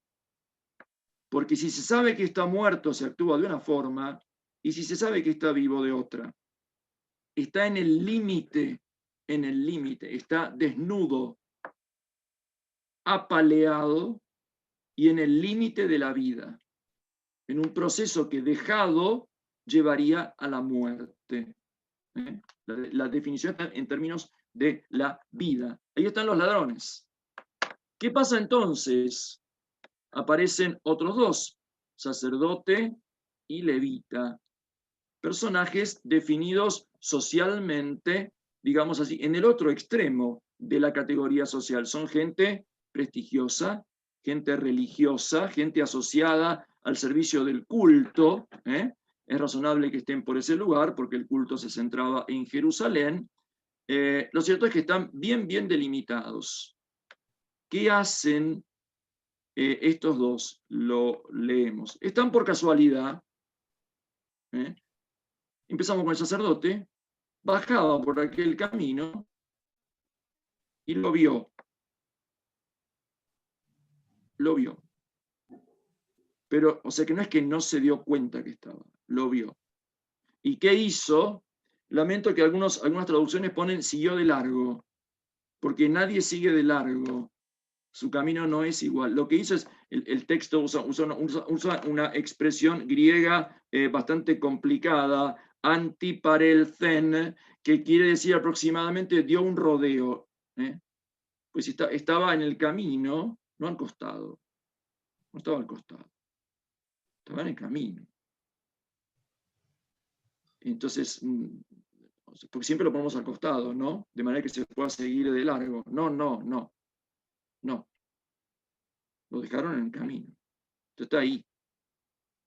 Porque si se sabe que está muerto, se actúa de una forma, y si se sabe que está vivo, de otra. Está en el límite, está desnudo, apaleado y en el límite de la vida. En un proceso que dejado llevaría a la muerte. La definición está en términos de la vida. Ahí están los ladrones. ¿Qué pasa entonces? Aparecen otros 2, sacerdote y levita. Personajes definidos socialmente, digamos así, en el otro extremo de la categoría social. Son gente prestigiosa, gente religiosa, gente asociada al servicio del culto. Es razonable que estén por ese lugar porque el culto se centraba en Jerusalén. Lo cierto es que están bien delimitados. ¿Qué hacen estos 2? Lo leemos. Están por casualidad. Empezamos con el sacerdote. Bajaba por aquel camino y lo vio. Lo vio. Pero, o sea que no es que no se dio cuenta que estaba, lo vio. ¿Y qué hizo? Lamento que algunas traducciones ponen siguió de largo, porque nadie sigue de largo. Su camino no es igual. Lo que hizo es, el texto usa una expresión griega bastante complicada, antiparelzen, que quiere decir aproximadamente dio un rodeo. Pues estaba en el camino, no al costado. No estaba al costado. Estaba en el camino. Entonces, porque siempre lo ponemos al costado, ¿no? De manera que se pueda seguir de largo. No. No. Lo dejaron en el camino. Entonces está ahí.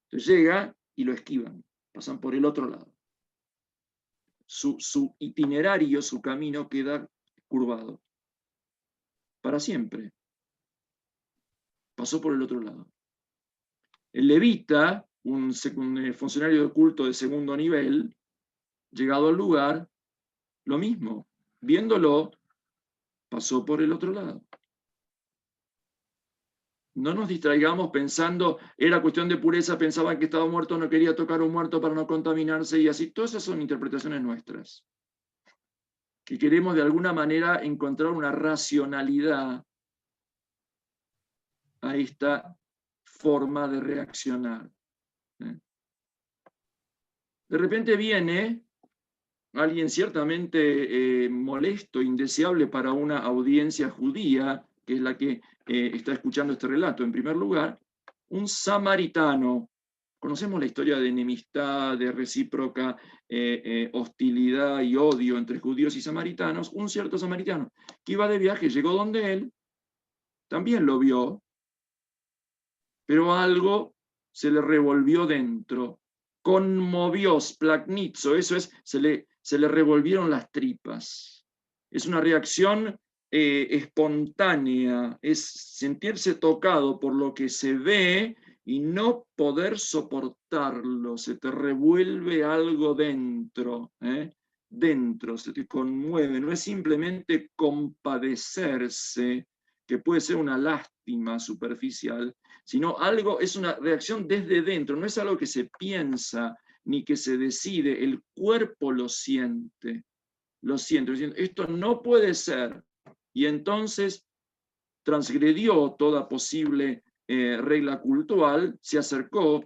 Entonces llega y lo esquivan. Pasan por el otro lado. Su itinerario, su camino queda curvado. Para siempre. Pasó por el otro lado. El levita, un funcionario de culto de segundo nivel, llegado al lugar, lo mismo. Viéndolo, pasó por el otro lado. No nos distraigamos pensando, era cuestión de pureza, pensaban que estaba muerto, no quería tocar a un muerto para no contaminarse y así. Todas esas son interpretaciones nuestras. Que queremos de alguna manera encontrar una racionalidad a esta forma de reaccionar. De repente viene alguien ciertamente molesto, indeseable para una audiencia judía, que es la que está escuchando este relato. En primer lugar, un samaritano. Conocemos la historia de enemistad, de recíproca hostilidad y odio entre judíos y samaritanos. Un cierto samaritano que iba de viaje, llegó donde él, también lo vio, pero algo se le revolvió dentro. Conmovió, splagnizo, eso es, se le revolvieron las tripas. Es una reacción espontánea, es sentirse tocado por lo que se ve y no poder soportarlo. Se te revuelve algo dentro, dentro, se te conmueve. No es simplemente compadecerse, que puede ser una lástima superficial, sino algo, es una reacción desde dentro, no es algo que se piensa ni que se decide, el cuerpo lo siente, diciendo, esto no puede ser, y entonces transgredió toda posible regla cultural, se acercó,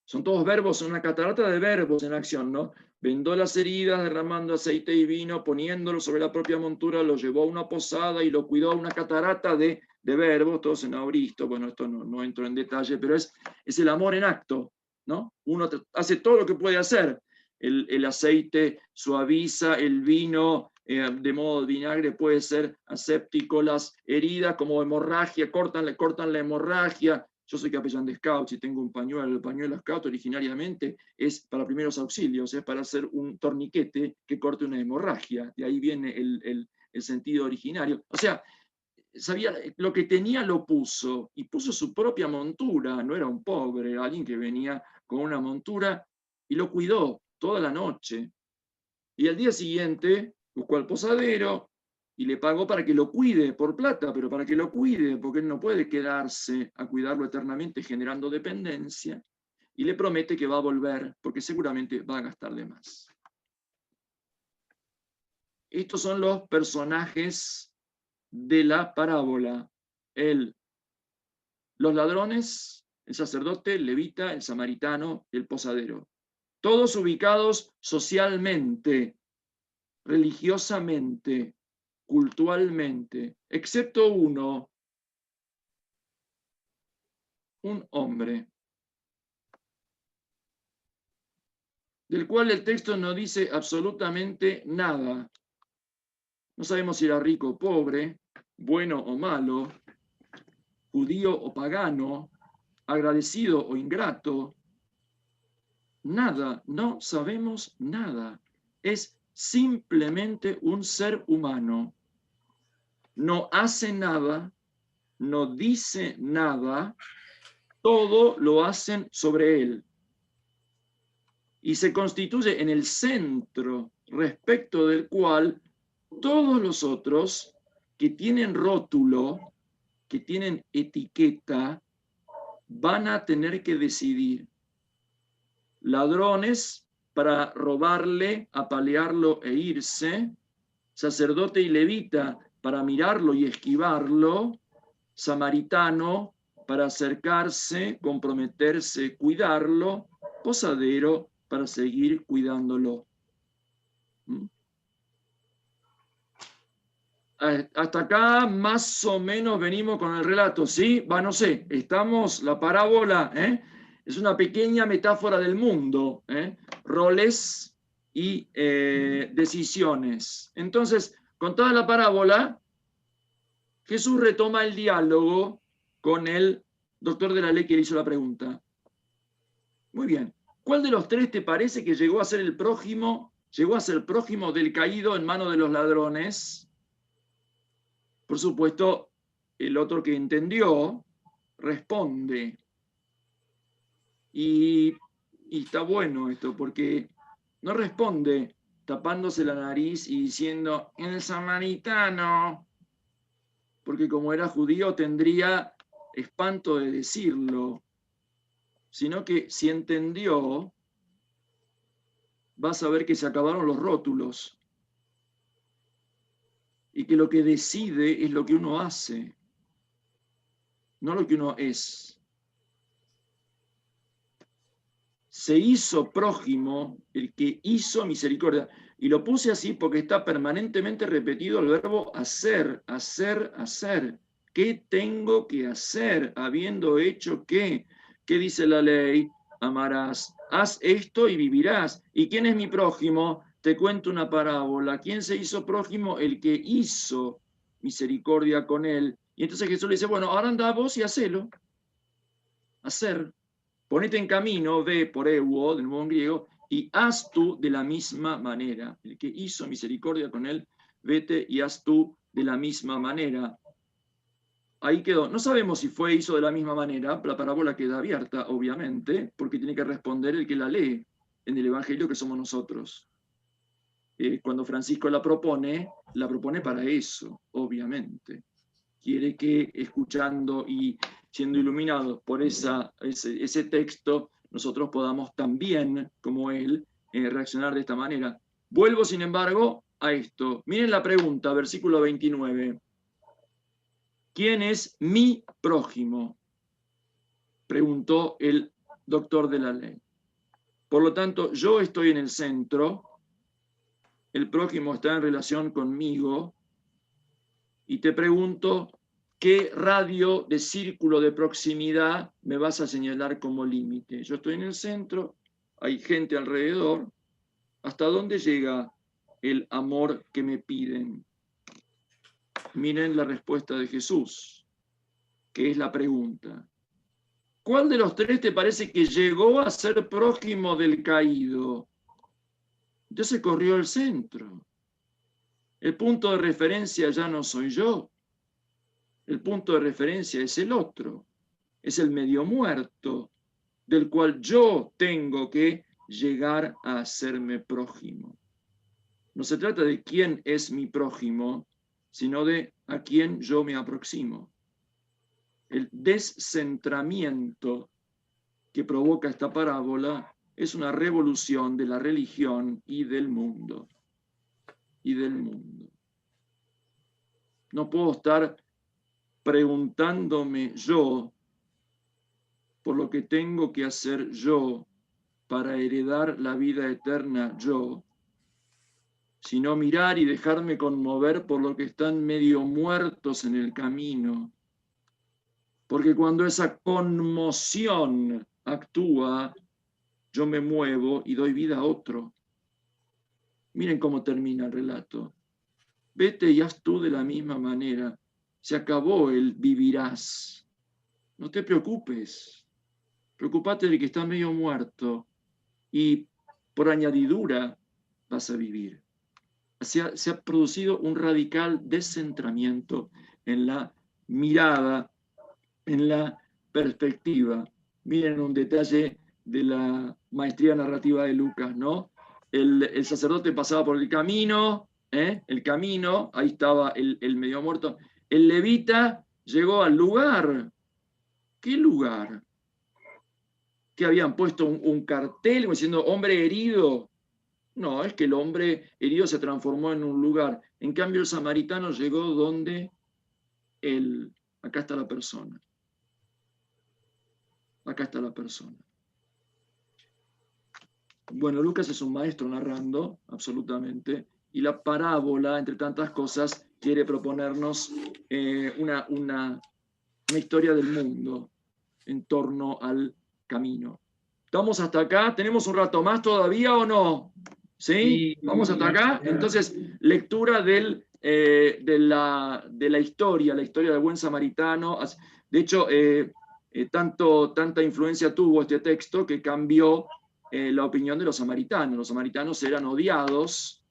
son todos verbos, una catarata de verbos en acción, ¿no? Vendó las heridas, derramando aceite y vino, poniéndolo sobre la propia montura, lo llevó a una posada y lo cuidó, una catarata de verbos, todos en auristo. Bueno, esto no entro en detalle, pero es el amor en acto, ¿no? Uno hace todo lo que puede hacer. El aceite suaviza, el vino, de modo vinagre, puede ser aséptico, las heridas como hemorragia, cortan la hemorragia. Yo soy capellán de Scouts y tengo un pañuelo. El pañuelo Scout originariamente es para primeros auxilios, es para hacer un torniquete que corte una hemorragia. De ahí viene el sentido originario. O sea, sabía lo que tenía, lo puso, y puso su propia montura. No era un pobre, era alguien que venía con una montura y lo cuidó toda la noche. Y al día siguiente buscó al posadero y le pagó para que lo cuide, por plata, pero para que lo cuide, porque él no puede quedarse a cuidarlo eternamente generando dependencia, y le promete que va a volver, porque seguramente va a gastarle más. Estos son los personajes de la parábola. Los ladrones, el sacerdote, el levita, el samaritano, el posadero. Todos ubicados socialmente, religiosamente, cultualmente, excepto uno, un hombre, del cual el texto no dice absolutamente nada. No sabemos si era rico o pobre, bueno o malo, judío o pagano, agradecido o ingrato. Nada, no sabemos nada. Es simplemente un ser humano. No hace nada, no dice nada, todo lo hacen sobre él. Y se constituye en el centro respecto del cual todos los otros que tienen rótulo, que tienen etiqueta, van a tener que decidir. Ladrones para robarle, apalearlo e irse, sacerdote y levita para mirarlo y esquivarlo, samaritano para acercarse, comprometerse, cuidarlo, posadero para seguir cuidándolo. Hasta acá más o menos venimos con el relato, ¿sí? No sé, la parábola, es una pequeña metáfora del mundo, roles, y decisiones. Entonces, contada la parábola, Jesús retoma el diálogo con el doctor de la ley que le hizo la pregunta. Muy bien. ¿Cuál de los tres te parece que llegó a ser el prójimo, del caído en manos de los ladrones? Por supuesto, el otro que entendió responde. Y está bueno esto, porque no responde tapándose la nariz y diciendo, el samaritano, porque como era judío tendría espanto de decirlo, sino que si entendió, vas a ver que se acabaron los rótulos y que lo que decide es lo que uno hace, no lo que uno es. Se hizo prójimo el que hizo misericordia. Y lo puse así porque está permanentemente repetido el verbo hacer, hacer, hacer. ¿Qué tengo que hacer habiendo hecho qué? ¿Qué dice la ley? Amarás. Haz esto y vivirás. ¿Y quién es mi prójimo? Te cuento una parábola. ¿Quién se hizo prójimo? El que hizo misericordia con él. Y entonces Jesús le dice, bueno, ahora anda vos y hacelo. Hacer. Ponete en camino, ve por euo, del nuevo en griego, y haz tú de la misma manera. El que hizo misericordia con él, vete y haz tú de la misma manera. Ahí quedó. No sabemos si hizo de la misma manera, la parábola queda abierta, obviamente, porque tiene que responder el que la lee en el Evangelio, que somos nosotros. Cuando Francisco la propone para eso, obviamente. Quiere que escuchando y siendo iluminados por ese texto, nosotros podamos también, como él, reaccionar de esta manera. Vuelvo, sin embargo, a esto. Miren la pregunta, versículo 29. ¿Quién es mi prójimo? Preguntó el doctor de la ley. Por lo tanto, yo estoy en el centro, el prójimo está en relación conmigo, y te pregunto, ¿qué radio de círculo de proximidad me vas a señalar como límite? Yo estoy en el centro, hay gente alrededor. ¿Hasta dónde llega el amor que me piden? Miren la respuesta de Jesús, que es la pregunta. ¿Cuál de los tres te parece que llegó a ser prójimo del caído? Entonces corrió el centro. El punto de referencia ya no soy yo. El punto de referencia es el otro. Es el medio muerto, del cual yo tengo que llegar a hacerme prójimo. No se trata de quién es mi prójimo, sino de a quién yo me aproximo. El descentramiento que provoca esta parábola es una revolución de la religión y del mundo. Y del mundo. No puedo estar preguntándome yo por lo que tengo que hacer yo para heredar la vida eterna yo, sino mirar y dejarme conmover por lo que están medio muertos en el camino. Porque cuando esa conmoción actúa, yo me muevo y doy vida a otro. Miren cómo termina el relato. Vete y haz tú de la misma manera. Se acabó el vivirás. No te preocupes. Preocúpate de que está medio muerto y por añadidura vas a vivir. Se ha producido un radical descentramiento en la mirada, en la perspectiva. Miren un detalle de la maestría narrativa de Lucas, ¿no? El sacerdote pasaba por el camino, ahí estaba el medio muerto. El levita llegó al lugar. ¿Qué lugar? ¿Que habían puesto un cartel diciendo hombre herido? No, es que el hombre herido se transformó en un lugar. En cambio, el samaritano llegó donde él. Acá está la persona. Acá está la persona. Bueno, Lucas es un maestro narrando, absolutamente, y la parábola, entre tantas cosas, quiere proponernos una historia del mundo en torno al camino. ¿Estamos hasta acá? ¿Tenemos un rato más todavía o no? ¿Sí? ¿Vamos hasta acá? Entonces, lectura de la historia del buen samaritano. De hecho, tanta influencia tuvo este texto que cambió la opinión de los samaritanos. Los samaritanos eran odiados.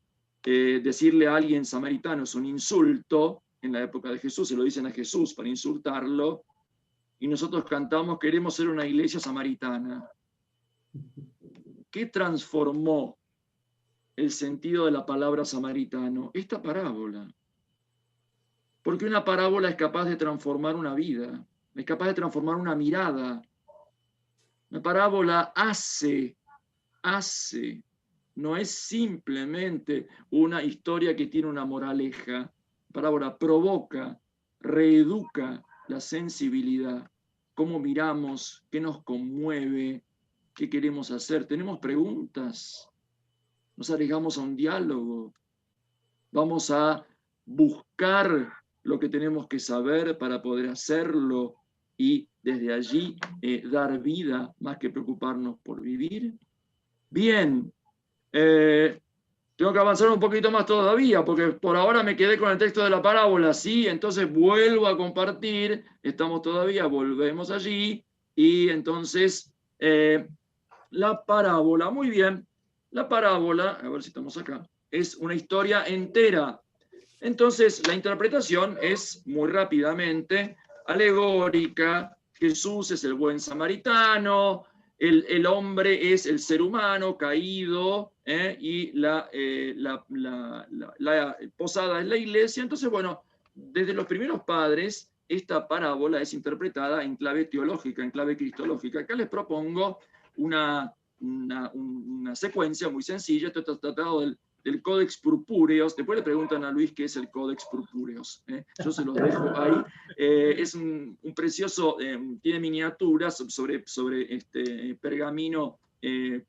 Decirle a alguien samaritano es un insulto. En la época de Jesús se lo dicen a Jesús para insultarlo. Y nosotros cantamos, queremos ser una iglesia samaritana. ¿Qué transformó el sentido de la palabra samaritano? Esta parábola. Porque una parábola es capaz de transformar una vida, es capaz de transformar una mirada. Una parábola hace, no es simplemente una historia que tiene una moraleja. La parábola provoca, reeduca la sensibilidad. ¿Cómo miramos? ¿Qué nos conmueve? ¿Qué queremos hacer? ¿Tenemos preguntas? ¿Nos arriesgamos a un diálogo? ¿Vamos a buscar lo que tenemos que saber para poder hacerlo y desde allí dar vida más que preocuparnos por vivir? Bien, tengo que avanzar un poquito más todavía porque por ahora me quedé con el texto de la parábola, ¿sí? Entonces vuelvo a compartir, estamos todavía, volvemos allí y entonces la parábola, muy bien. La parábola, a ver si estamos acá, es una historia entera. Entonces, la interpretación es muy rápidamente alegórica. Jesús es el buen samaritano, el hombre es el ser humano caído, y la posada es la iglesia. Entonces, bueno, desde los primeros padres, esta parábola es interpretada en clave teológica, en clave cristológica. Acá les propongo una secuencia muy sencilla. Esto está tratado del Codex Purpúreos. Después le preguntan a Luis qué es el Codex Purpúreos. Yo se los dejo ahí. Es un precioso, tiene miniaturas sobre pergamino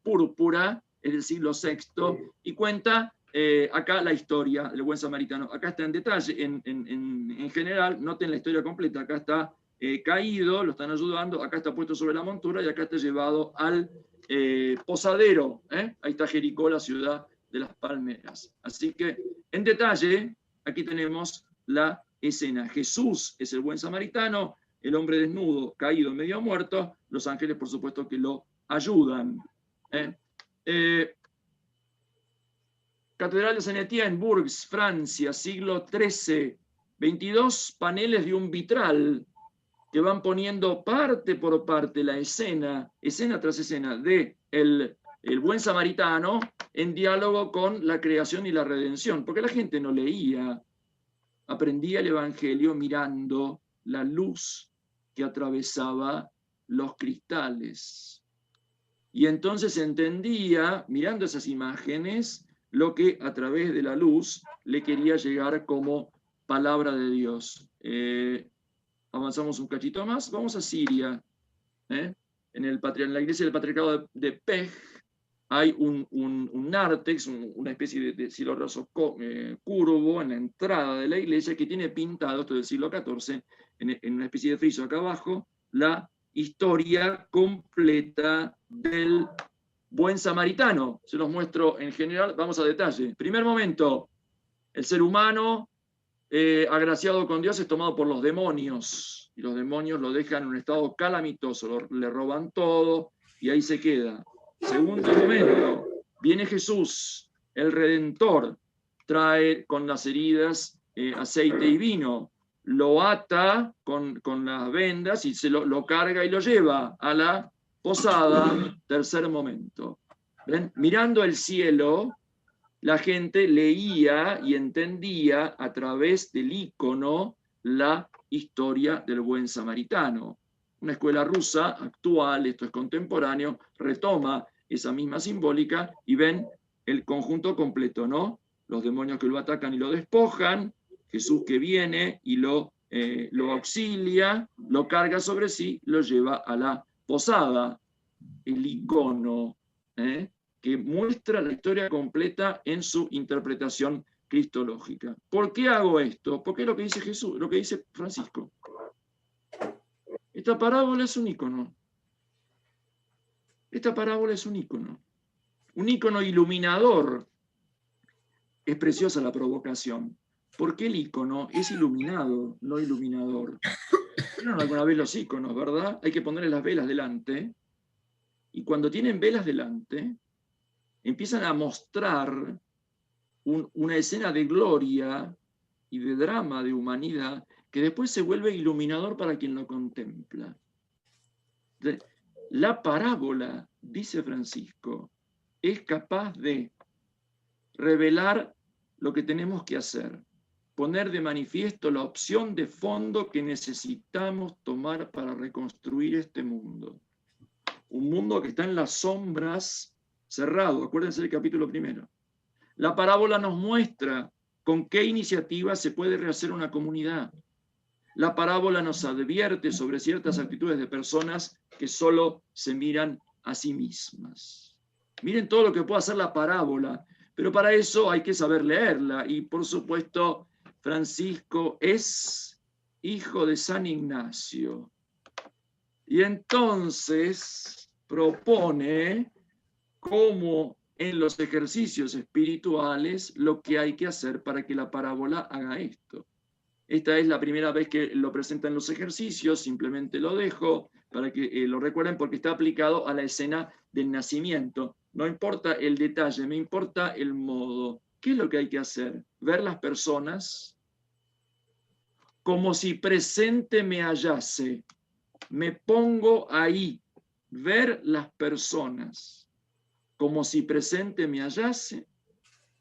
púrpura, es del siglo VI, y cuenta acá la historia del buen samaritano. Acá está en detalle, en general, noten la historia completa. Acá está caído, lo están ayudando, acá está puesto sobre la montura y acá está llevado al posadero. Ahí está Jericó, la ciudad de las palmeras. Así que, en detalle, aquí tenemos la escena. Jesús es el buen samaritano, el hombre desnudo, caído, medio muerto, los ángeles, por supuesto, que lo ayudan. Catedral de Saint-Étienne, Bourges, Francia, siglo XIII. 22 paneles de un vitral que van poniendo parte por parte la escena tras escena, de el buen samaritano en diálogo con la creación y la redención, porque la gente no leía, aprendía el Evangelio mirando la luz que atravesaba los cristales. Y entonces entendía, mirando esas imágenes, lo que a través de la luz le quería llegar como palabra de Dios. Avanzamos un cachito más, vamos a Siria. En la iglesia del patriarcado de Pej hay un nártex, una especie de cielo raso curvo en la entrada de la iglesia que tiene pintado, esto del siglo XIV, en una especie de friso acá abajo, la historia completa del buen samaritano. Se los muestro en general, vamos a detalle. Primer momento, el ser humano agraciado con Dios es tomado por los demonios, y los demonios lo dejan en un estado calamitoso, le roban todo y ahí se queda. Segundo momento, viene Jesús, el Redentor, trae con las heridas aceite y vino, lo ata con las vendas y lo carga y lo lleva a la posada. Tercer momento, ¿ven? Mirando el cielo, la gente leía y entendía a través del ícono la historia del buen samaritano. Una escuela rusa actual, esto es contemporáneo, retoma esa misma simbólica y ven el conjunto completo, ¿no? Los demonios que lo atacan y lo despojan, Jesús que viene y lo auxilia, lo carga sobre sí, lo lleva a la posada. El icono, que muestra la historia completa en su interpretación cristológica. ¿Por qué hago esto? Porque es lo que dice Jesús, lo que dice Francisco. Esta parábola es un icono. Esta parábola es un icono iluminador es preciosa la provocación. Porque el icono es iluminado, no iluminador. ¿Vieron alguna vez los iconos, verdad? Hay que ponerle las velas delante. Y cuando tienen velas delante, empiezan a mostrar una escena de gloria y de drama, de humanidad, que después se vuelve iluminador para quien lo contempla. La parábola, dice Francisco, es capaz de revelar lo que tenemos que hacer, poner de manifiesto la opción de fondo que necesitamos tomar para reconstruir este mundo. Un mundo que está en las sombras, cerrado. Acuérdense del capítulo 1. La parábola nos muestra con qué iniciativa se puede rehacer una comunidad. La parábola nos advierte sobre ciertas actitudes de personas que solo se miran a sí mismas. Miren todo lo que puede hacer la parábola, pero para eso hay que saber leerla. Y por supuesto, Francisco es hijo de San Ignacio. Y entonces propone cómo en los ejercicios espirituales lo que hay que hacer para que la parábola haga esto. Esta es la primera vez que lo presenta en los ejercicios, simplemente lo dejo para que lo recuerden porque está aplicado a la escena del nacimiento. No importa el detalle, me importa el modo. ¿Qué es lo que hay que hacer? Ver las personas como si presente me hallase. Me pongo ahí, ver las personas como si presente me hallase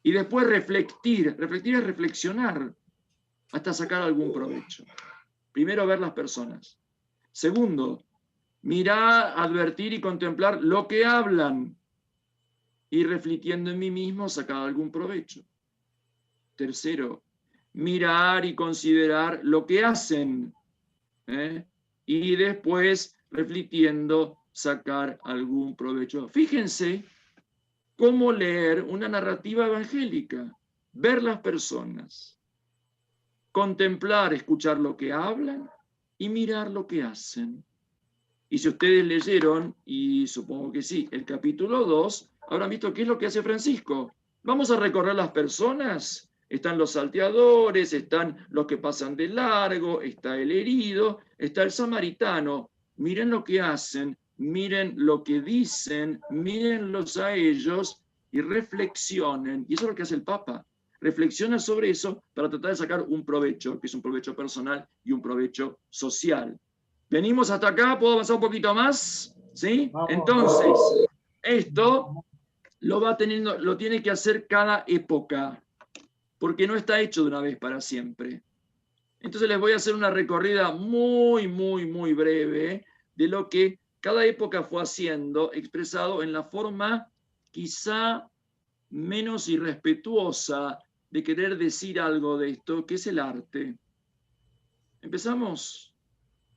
y después reflectir. Reflectir es reflexionar hasta sacar algún provecho. Primero, ver las personas. Segundo, mirar, advertir y contemplar lo que hablan y reflitiendo en mí mismo sacar algún provecho. Tercero, mirar y considerar lo que hacen, y después, reflitiendo, sacar algún provecho. Fíjense cómo leer una narrativa evangélica, ver las personas, contemplar, escuchar lo que hablan y mirar lo que hacen. Y si ustedes leyeron, y supongo que sí, el capítulo 2, habrán visto qué es lo que hace Francisco. Vamos a recorrer las personas. Están los salteadores, están los que pasan de largo, está el herido, está el samaritano. Miren lo que hacen, miren lo que dicen, mírenlos a ellos y reflexionen. Y eso es lo que hace el Papa. Reflexiona sobre eso para tratar de sacar un provecho, que es un provecho personal y un provecho social. ¿Venimos hasta acá? ¿Puedo avanzar un poquito más? ¿Sí? Entonces, esto lo tiene que hacer cada época, porque no está hecho de una vez para siempre. Entonces les voy a hacer una recorrida muy, muy, muy breve de lo que cada época fue haciendo, expresado en la forma quizá menos irrespetuosa de querer decir algo de esto, que es el arte. ¿Empezamos?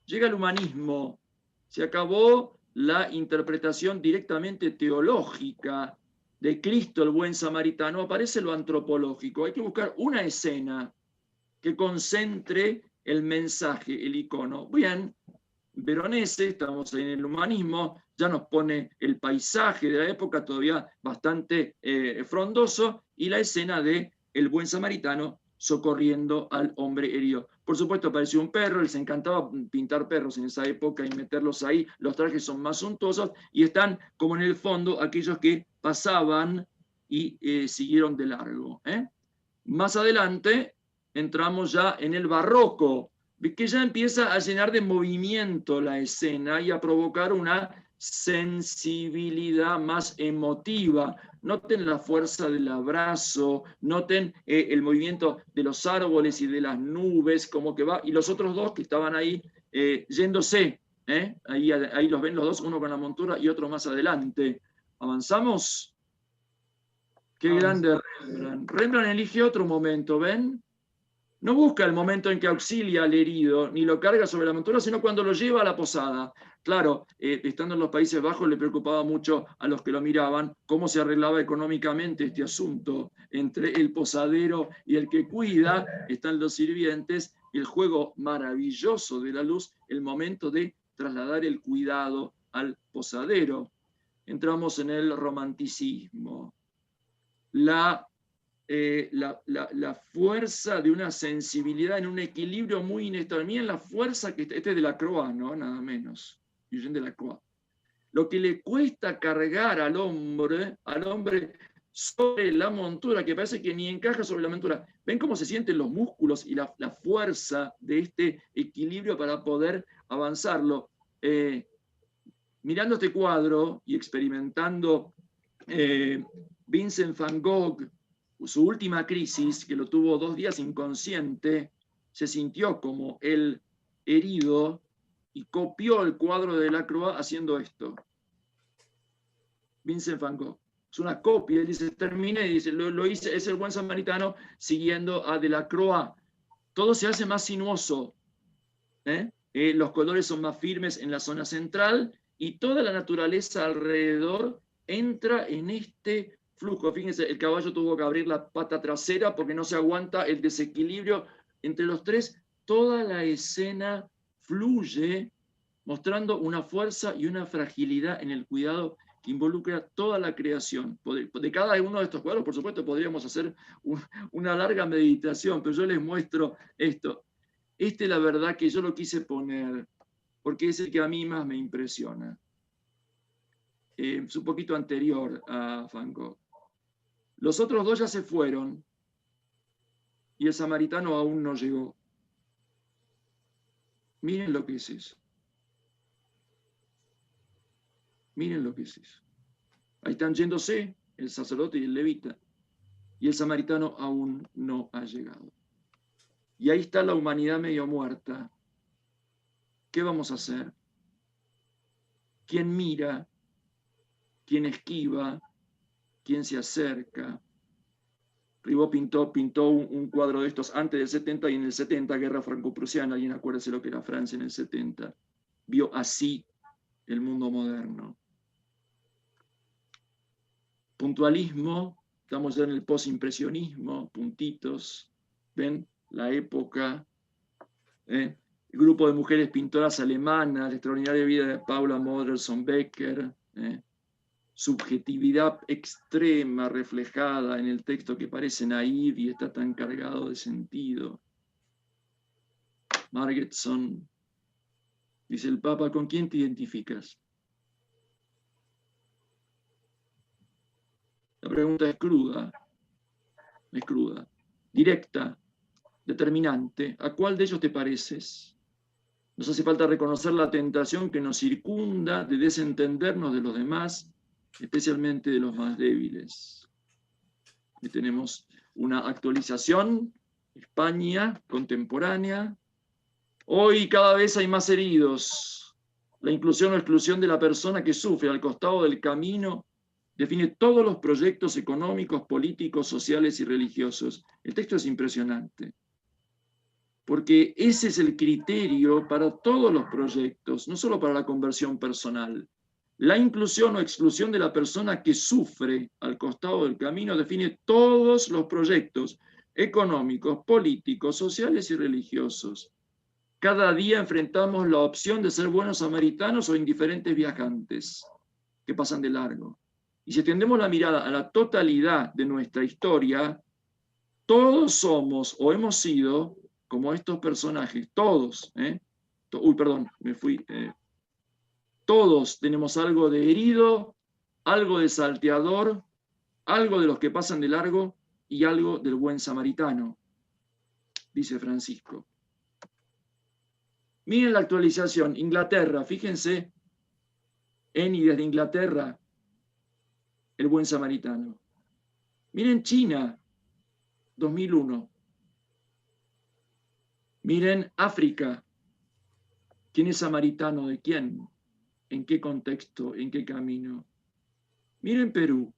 Llega el humanismo, se acabó la interpretación directamente teológica de Cristo el buen samaritano, aparece lo antropológico. Hay que buscar una escena que concentre el mensaje, el icono. Bien, Veronese, estamos en el humanismo, ya nos pone el paisaje de la época todavía bastante frondoso y la escena de el buen samaritano socorriendo al hombre herido. Por supuesto apareció un perro, les encantaba pintar perros en esa época y meterlos ahí, los trajes son más suntuosos y están como en el fondo aquellos que pasaban y siguieron de largo. Más adelante entramos ya en el barroco, que ya empieza a llenar de movimiento la escena y a provocar una sensibilidad más emotiva. Noten la fuerza del abrazo, noten el movimiento de los árboles y de las nubes, como que va, y los otros dos que estaban ahí yéndose, ahí los ven los dos, uno con la montura y otro más adelante. ¿Avanzamos? Qué grande Rembrandt. Rembrandt elige otro momento, ¿ven? No busca el momento en que auxilia al herido, ni lo carga sobre la montura, sino cuando lo lleva a la posada. Claro, estando en los Países Bajos le preocupaba mucho a los que lo miraban cómo se arreglaba económicamente este asunto. Entre el posadero y el que cuida están los sirvientes, el juego maravilloso de la luz, el momento de trasladar el cuidado al posadero. Entramos en el romanticismo. La la fuerza de una sensibilidad en un equilibrio muy inestable. Miren la fuerza que este es de Lacroix, ¿no? Nada menos. Eugène Delacroix. Lo que le cuesta cargar al hombre sobre la montura, que parece que ni encaja sobre la montura. ¿Ven cómo se sienten los músculos y la fuerza de este equilibrio para poder avanzarlo? Mirando este cuadro y experimentando Vincent van Gogh, su última crisis, que lo tuvo 2 días inconsciente, se sintió como el herido y copió el cuadro de Delacroix haciendo esto. Vincent van Gogh. Es una copia, él dice, terminé, dice, lo hice, es el buen samaritano siguiendo a Delacroix. Todo se hace más sinuoso. Los colores son más firmes en la zona central y toda la naturaleza alrededor entra en este flujo. Fíjense, el caballo tuvo que abrir la pata trasera porque no se aguanta el desequilibrio entre los tres. Toda la escena fluye mostrando una fuerza y una fragilidad en el cuidado que involucra toda la creación. De cada uno de estos cuadros, por supuesto, podríamos hacer una larga meditación, pero yo les muestro esto. Esta es la verdad que yo lo quise poner, porque es el que a mí más me impresiona. Es un poquito anterior a Van Gogh. Los otros 2 ya se fueron, y el samaritano aún no llegó. Miren lo que es eso. Miren lo que es eso. Ahí están yéndose el sacerdote y el levita, y el samaritano aún no ha llegado. Y ahí está la humanidad medio muerta. ¿Qué vamos a hacer? ¿Quién mira? ¿Quién esquiva? ¿Quién se acerca? Ribot pintó un cuadro de estos antes del 70 y en el 70, Guerra Franco-Prusiana. Alguien acuérdese lo que era Francia en el 70. Vio así el mundo moderno. Puntualismo, estamos ya en el postimpresionismo, puntitos, ¿ven? La época, el grupo de mujeres pintoras alemanas, la extraordinaria vida de Paula Modersohn-Becker, subjetividad extrema reflejada en el texto que parece naive y está tan cargado de sentido. Margetson, dice el Papa, ¿con quién te identificas? La pregunta es cruda, directa, determinante. ¿A cuál de ellos te pareces? Nos hace falta reconocer la tentación que nos circunda de desentendernos de los demás, especialmente de los más débiles. Aquí tenemos una actualización, España contemporánea. Hoy cada vez hay más heridos. La inclusión o exclusión de la persona que sufre al costado del camino define todos los proyectos económicos, políticos, sociales y religiosos. El texto es impresionante, porque ese es el criterio para todos los proyectos, no solo para la conversión personal. La inclusión o exclusión de la persona que sufre al costado del camino define todos los proyectos económicos, políticos, sociales y religiosos. Cada día enfrentamos la opción de ser buenos samaritanos o indiferentes viajantes que pasan de largo. Y si extendemos la mirada a la totalidad de nuestra historia, todos somos o hemos sido como estos personajes, todos. Todos tenemos algo de herido, algo de salteador, algo de los que pasan de largo y algo del buen samaritano, dice Francisco. Miren la actualización, Inglaterra, fíjense en y desde Inglaterra, el buen samaritano. Miren China, 2001. Miren África, ¿quién es samaritano de quién? ¿En qué contexto? ¿En qué camino? Miren Perú,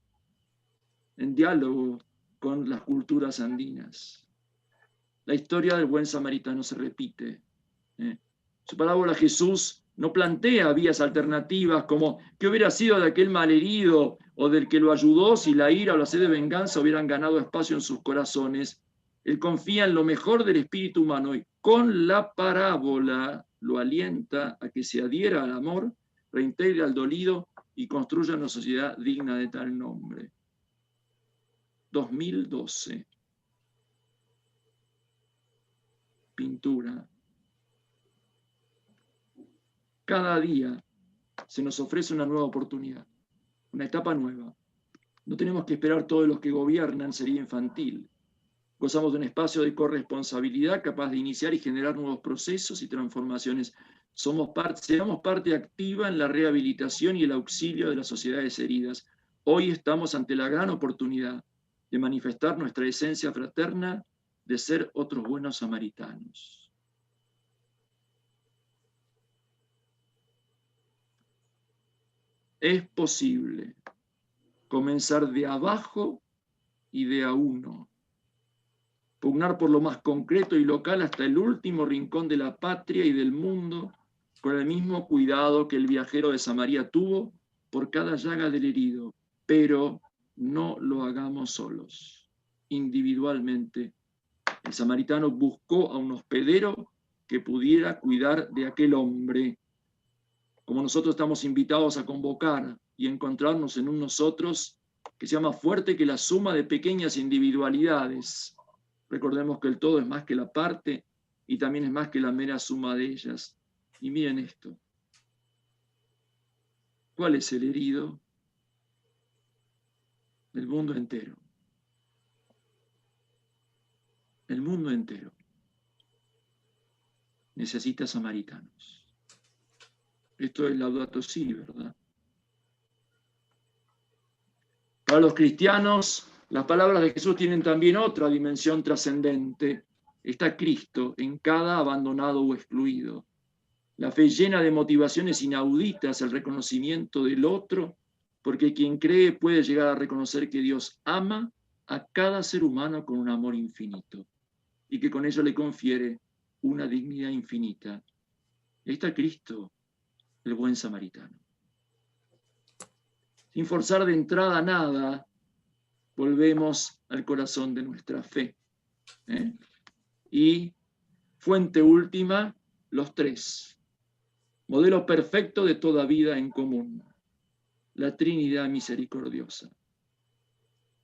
en diálogo con las culturas andinas. La historia del buen samaritano se repite. Su parábola Jesús no plantea vías alternativas como qué hubiera sido de aquel malherido o del que lo ayudó si la ira o la sed de venganza hubieran ganado espacio en sus corazones. Él confía en lo mejor del espíritu humano y con la parábola lo alienta a que se adhiera al amor, reintegre al dolido y construya una sociedad digna de tal nombre. 2012. Pintura. Cada día se nos ofrece una nueva oportunidad, una etapa nueva. No tenemos que esperar todos los que gobiernan, sería infantil. Gozamos de un espacio de corresponsabilidad capaz de iniciar y generar nuevos procesos y transformaciones. Seamos parte activa en la rehabilitación y el auxilio de las sociedades heridas. Hoy estamos ante la gran oportunidad de manifestar nuestra esencia fraterna, de ser otros buenos samaritanos. Es posible comenzar de abajo y de a uno. Pugnar por lo más concreto y local hasta el último rincón de la patria y del mundo, con el mismo cuidado que el viajero de Samaria tuvo por cada llaga del herido, pero no lo hagamos solos, individualmente. El samaritano buscó a un hospedero que pudiera cuidar de aquel hombre. Como nosotros estamos invitados a convocar y encontrarnos en un nosotros que sea más fuerte que la suma de pequeñas individualidades. Recordemos que el todo es más que la parte y también es más que la mera suma de ellas. Y miren esto. ¿Cuál es el herido? El mundo entero. El mundo entero necesita samaritanos. Esto es Laudato Si, ¿verdad? Para los cristianos, las palabras de Jesús tienen también otra dimensión trascendente. Está Cristo en cada abandonado o excluido. La fe llena de motivaciones inauditas, el reconocimiento del otro, porque quien cree puede llegar a reconocer que Dios ama a cada ser humano con un amor infinito y que con ello le confiere una dignidad infinita. Ahí está Cristo, el buen samaritano. Sin forzar de entrada nada, volvemos al corazón de nuestra fe. Y fuente última, los tres. Modelo perfecto de toda vida en común. La Trinidad misericordiosa.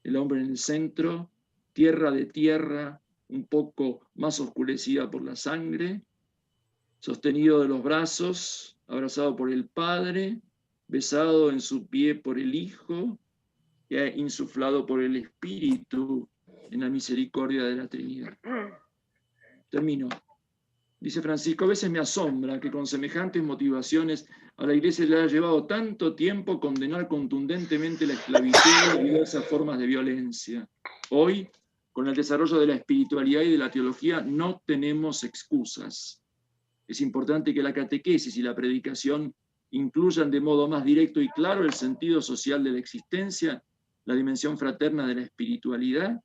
El hombre en el centro, tierra de tierra, un poco más oscurecida por la sangre, sostenido de los brazos, abrazado por el Padre, besado en su pie por el Hijo, e insuflado por el Espíritu en la misericordia de la Trinidad. Termino. Dice Francisco, a veces me asombra que con semejantes motivaciones a la Iglesia le haya llevado tanto tiempo condenar contundentemente la esclavitud y diversas formas de violencia. Hoy, con el desarrollo de la espiritualidad y de la teología, no tenemos excusas. Es importante que la catequesis y la predicación incluyan de modo más directo y claro el sentido social de la existencia, la dimensión fraterna de la espiritualidad,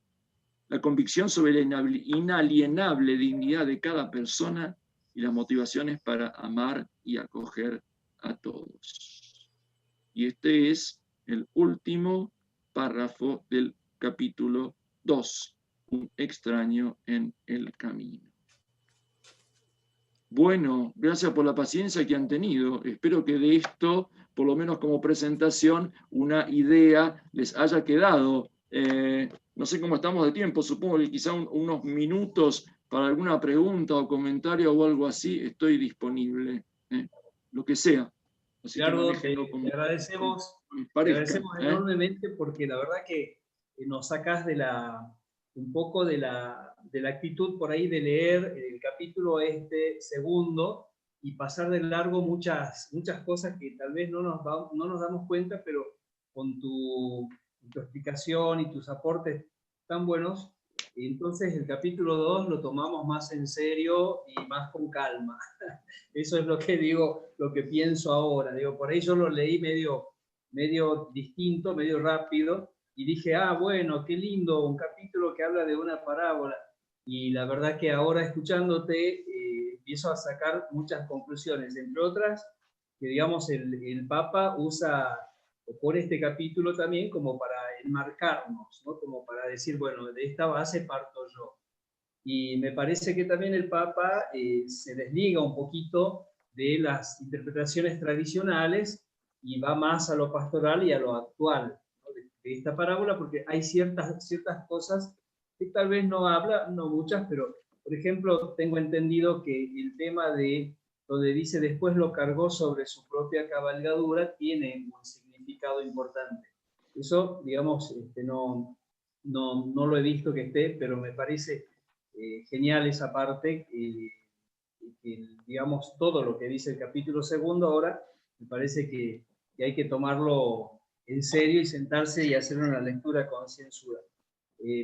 la convicción sobre la inalienable dignidad de cada persona y las motivaciones para amar y acoger a todos. Y este es el último párrafo del capítulo 2, un extraño en el camino. Bueno, gracias por la paciencia que han tenido. Espero que de esto, por lo menos como presentación, una idea les haya quedado. No sé cómo estamos de tiempo, supongo que quizá unos minutos para alguna pregunta o comentario o algo así, estoy disponible. Lo que sea. Así Gerardo, que te agradecemos, enormemente porque la verdad que nos sacás de un poco de la actitud por ahí de leer el capítulo segundo y pasar de largo muchas cosas que tal vez no nos damos cuenta, pero con tu explicación y tus aportes tan buenos, entonces el capítulo 2 lo tomamos más en serio y más con calma. Eso es lo que digo, lo que pienso ahora. Por ahí yo lo leí medio distinto, medio rápido, y dije, bueno, qué lindo, un capítulo que habla de una parábola. Y la verdad que ahora escuchándote empiezo a sacar muchas conclusiones, entre otras, que digamos el Papa usa por este capítulo también como para enmarcarnos, ¿no? Como para decir, bueno, de esta base parto yo. Y me parece que también el Papa se desliga un poquito de las interpretaciones tradicionales y va más a lo pastoral y a lo actual, ¿no? de esta parábola, porque hay ciertas cosas que tal vez no habla, no muchas, pero por ejemplo, tengo entendido que el tema de donde dice después lo cargó sobre su propia cabalgadura tiene un significado importante. Eso, digamos, no lo he visto que esté, pero me parece genial esa parte, digamos, todo lo que dice el capítulo 2 ahora, me parece que hay que tomarlo en serio y sentarse y hacer una lectura concienzuda.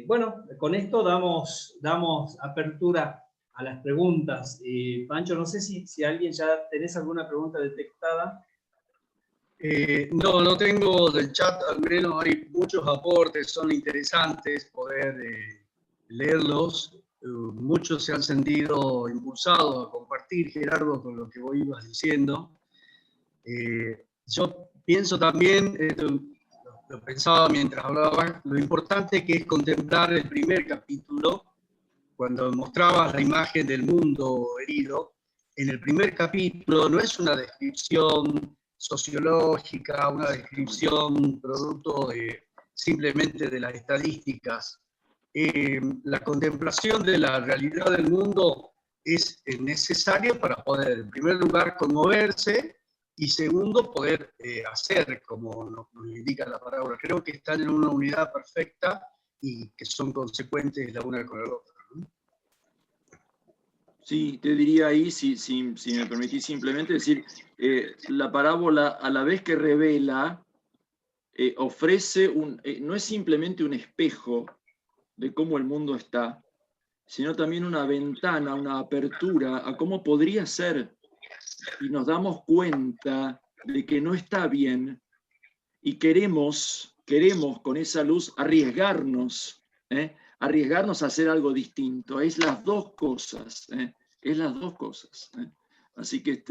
Bueno, con esto damos apertura a las preguntas. Pancho, no sé si alguien ya tenés alguna pregunta detectada. No tengo del chat, al menos hay muchos aportes, son interesantes poder leerlos. Muchos se han sentido impulsados a compartir, Gerardo, con lo que vos ibas diciendo. Yo pienso también, lo pensaba mientras hablaba, lo importante que es contemplar el primer capítulo, cuando mostrabas la imagen del mundo herido. En el primer capítulo no es una descripción sociológica, una descripción producto simplemente de las estadísticas. La contemplación de la realidad del mundo es necesaria para poder, en primer lugar, conmoverse, y segundo, poder hacer, como nos indica la parábola. Creo que están en una unidad perfecta y que son consecuentes la una con la otra, ¿no? Sí, te diría ahí, si me permitís simplemente decir, la parábola a la vez que revela, ofrece no es simplemente un espejo de cómo el mundo está, sino también una ventana, una apertura a cómo podría ser. Y nos damos cuenta de que no está bien y queremos con esa luz arriesgarnos a hacer algo distinto. Es las dos cosas, es las dos cosas. Así que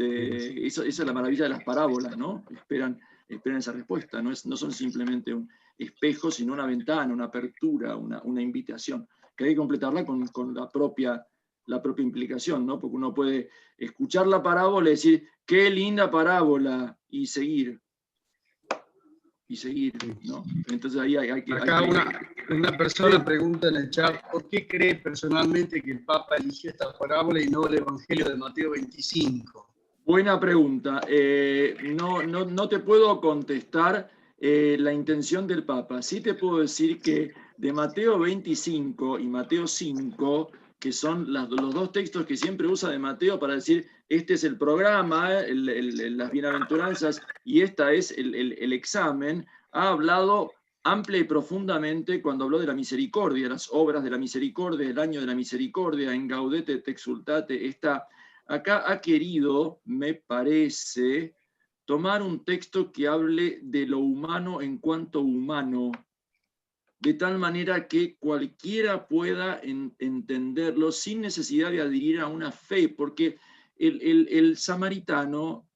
esa es la maravilla de las parábolas, ¿no? Esperan esa respuesta, no son simplemente un espejo, sino una ventana, una apertura, una invitación, que hay que completarla con la propia implicación, ¿no? Porque uno puede escuchar la parábola y decir, qué linda parábola, y seguir, ¿no? Entonces ahí hay que... Acá una persona pregunta en el chat, ¿por qué cree personalmente que el Papa eligió esta parábola y no el Evangelio de Mateo 25? Buena pregunta. No te puedo contestar la intención del Papa. Sí te puedo decir que de Mateo 25 y Mateo 5, que son los dos textos que siempre usa de Mateo para decir, este es el programa, las bienaventuranzas, y esta es el examen, ha hablado amplia y profundamente cuando habló de la misericordia, las obras de la misericordia, el año de la misericordia, en Gaudete et Exsultate. Acá ha querido, me parece, tomar un texto que hable de lo humano en cuanto humano, de tal manera que cualquiera pueda entenderlo sin necesidad de adherir a una fe, porque el samaritano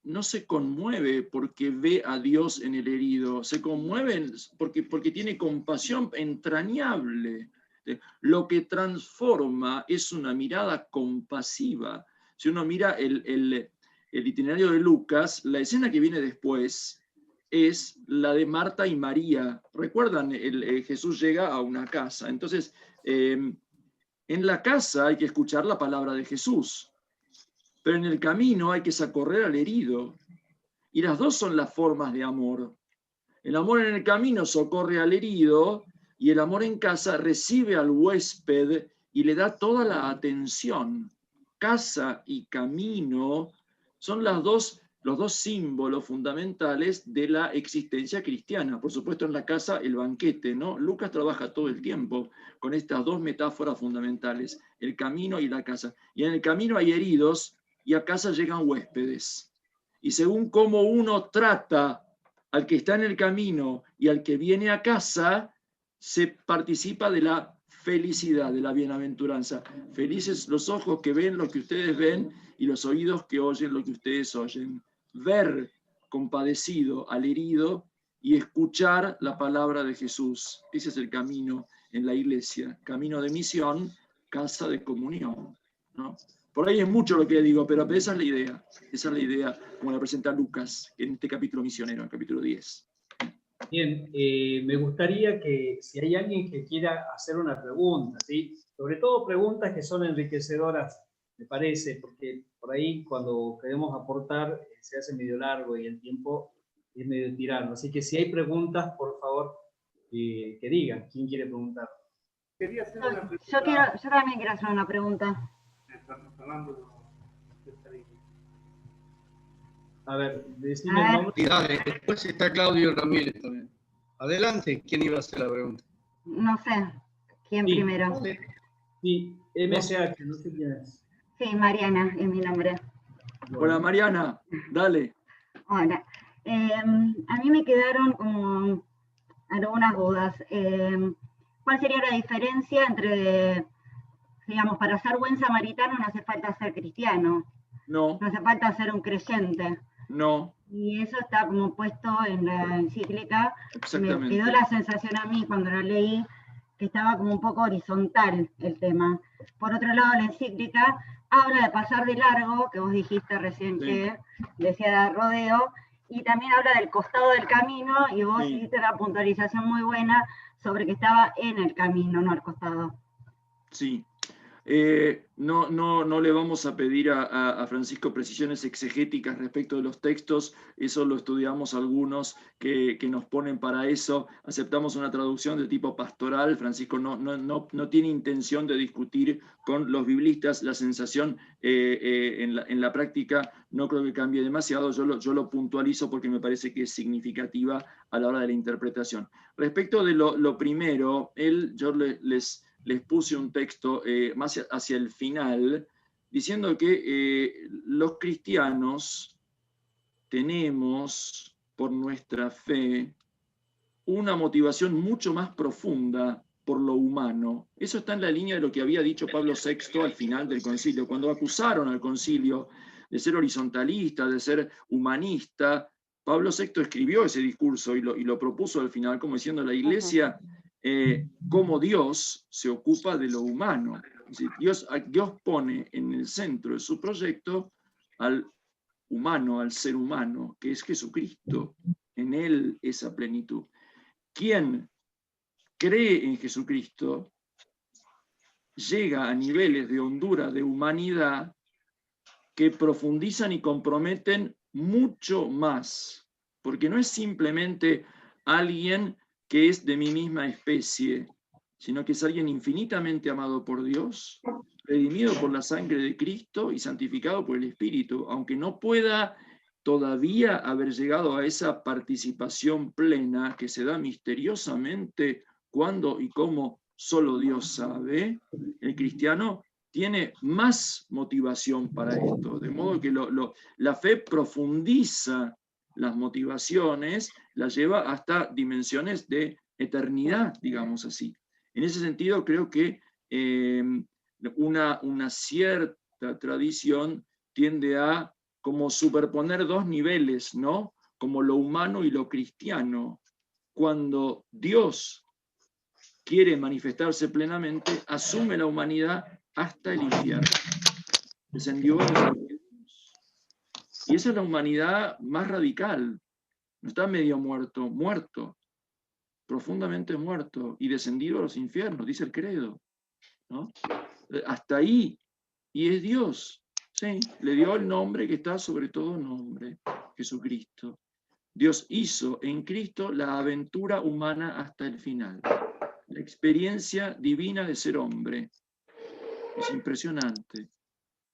no se conmueve porque ve a Dios en el herido, se conmueve porque tiene compasión entrañable. Lo que transforma es una mirada compasiva. Si uno mira el itinerario de Lucas, la escena que viene después es la de Marta y María. ¿Recuerdan? Jesús llega a una casa. Entonces, en la casa hay que escuchar la palabra de Jesús, pero en el camino hay que socorrer al herido. Y las dos son las formas de amor. El amor en el camino socorre al herido, y el amor en casa recibe al huésped y le da toda la atención. Casa y camino son los dos símbolos fundamentales de la existencia cristiana. Por supuesto, en la casa, el banquete, ¿no? Lucas trabaja todo el tiempo con estas dos metáforas fundamentales, el camino y la casa. Y en el camino hay heridos y a casa llegan huéspedes. Y según cómo uno trata al que está en el camino y al que viene a casa, se participa de la felicidad, de la bienaventuranza. Felices los ojos que ven lo que ustedes ven y los oídos que oyen lo que ustedes oyen. Ver compadecido al herido y escuchar la palabra de Jesús. Ese es el camino en la iglesia. Camino de misión, casa de comunión, ¿no? Por ahí es mucho lo que digo, pero esa es la idea. Esa es la idea como la presenta Lucas en este capítulo misionero, el capítulo 10. Bien, me gustaría que si hay alguien que quiera hacer una pregunta, ¿sí? Sobre todo preguntas que son enriquecedoras, me parece, porque por ahí cuando queremos aportar se hace medio largo y el tiempo es medio tirano. Así que si hay preguntas, por favor, que digan. ¿Quién quiere preguntar? Yo también quiero hacer una pregunta. A ver, decime el nombre. Y dale, después está Claudio Ramírez también. Adelante, ¿quién iba a hacer la pregunta? No sé quién Sí. primero. Sí, MSH, no sé quién es. Sí, Mariana es mi nombre. Hola Mariana, dale. Hola. A mí me quedaron como algunas dudas. ¿Cuál sería la diferencia entre, digamos, para ser buen samaritano no hace falta ser cristiano? No. No hace falta ser un creyente. No. Y eso está como puesto en la encíclica. Exactamente. Me quedó la sensación a mí cuando lo leí que estaba como un poco horizontal el tema. Por otro lado, la encíclica habla de pasar de largo, que vos dijiste recién que decía de rodeo, y también habla del costado del camino, y vos hiciste una puntualización muy buena sobre que estaba en el camino, no al costado. Sí. No le vamos a pedir a Francisco precisiones exegéticas respecto de los textos, eso lo estudiamos algunos que nos ponen para eso, aceptamos una traducción de tipo pastoral. Francisco no tiene intención de discutir con los biblistas, la sensación en la práctica no creo que cambie demasiado, yo lo puntualizo porque me parece que es significativa a la hora de la interpretación. Respecto de lo primero, yo les puse un texto más hacia el final, diciendo que los cristianos tenemos, por nuestra fe, una motivación mucho más profunda por lo humano. Eso está en la línea de lo que había dicho Pablo VI al final del concilio. Cuando acusaron al concilio de ser horizontalista, de ser humanista, Pablo VI escribió ese discurso y lo propuso al final, como diciendo, la Iglesia, como Dios se ocupa de lo humano. Es decir, Dios pone en el centro de su proyecto al humano, al ser humano, que es Jesucristo. En Él esa plenitud. Quien cree en Jesucristo llega a niveles de hondura, de humanidad, que profundizan y comprometen mucho más, porque no es simplemente alguien que es de mi misma especie, sino que es alguien infinitamente amado por Dios, redimido por la sangre de Cristo y santificado por el Espíritu, aunque no pueda todavía haber llegado a esa participación plena que se da misteriosamente cuando y cómo solo Dios sabe. El cristiano tiene más motivación para esto, de modo que la fe profundiza las motivaciones, las lleva hasta dimensiones de eternidad, digamos así. En ese sentido, creo que una cierta tradición tiende a como superponer dos niveles, ¿no? Como lo humano y lo cristiano. Cuando Dios quiere manifestarse plenamente, asume la humanidad hasta el infierno. Descendió a los infiernos. Y esa es la humanidad más radical. No está medio muerto, muerto, profundamente muerto y descendido a los infiernos, dice el credo, ¿no? Hasta ahí. Y es Dios. Sí, le dio el nombre que está sobre todo nombre, Jesucristo. Dios hizo en Cristo la aventura humana hasta el final. La experiencia divina de ser hombre. Es impresionante.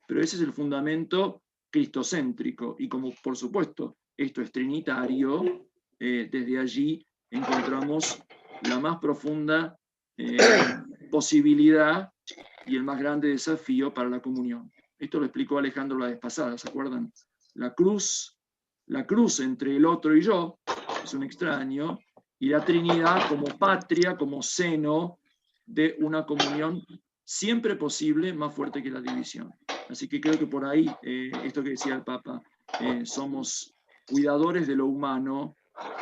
Pero ese es el fundamento cristocéntrico. Y como por supuesto esto es trinitario, desde allí encontramos la más profunda posibilidad y el más grande desafío para la comunión. Esto lo explicó Alejandro la vez pasada, ¿se acuerdan? La cruz entre el otro y yo, es un extraño, y la Trinidad como patria, como seno de una comunión siempre posible, más fuerte que la división. Así que creo que por ahí, esto que decía el Papa, somos cuidadores de lo humano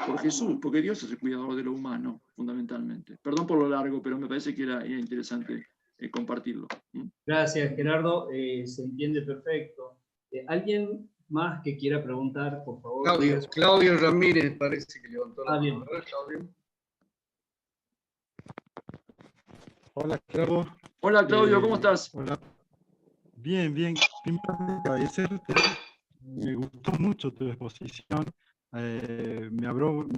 por Jesús, porque Dios es el cuidador de lo humano, fundamentalmente. Perdón por lo largo, pero me parece que era interesante compartirlo. Gracias, Gerardo. Se entiende perfecto. ¿Alguien más que quiera preguntar, por favor? Claudio Ramírez parece que levantó la bien. mano. A ver, Claudio. Hola, Gerardo. Hola, Claudio, ¿cómo estás? Hola. Bien, bien. Primero agradecerte. Me gustó mucho tu exposición. Me abrió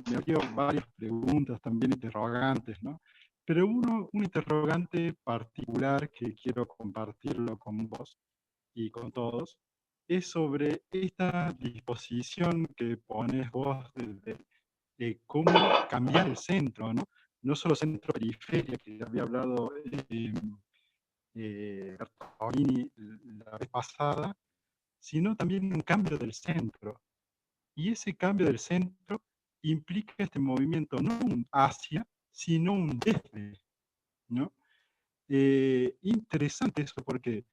varias preguntas, también interrogantes, ¿no? Pero un interrogante particular que quiero compartirlo con vos y con todos es sobre esta disposición que pones vos de cómo cambiar el centro, ¿no? No solo centro-periferia, que había hablado Bertolini la vez pasada, sino también un cambio del centro. Y ese cambio del centro implica este movimiento, no un hacia, sino un desde, ¿no? Interesante eso, porque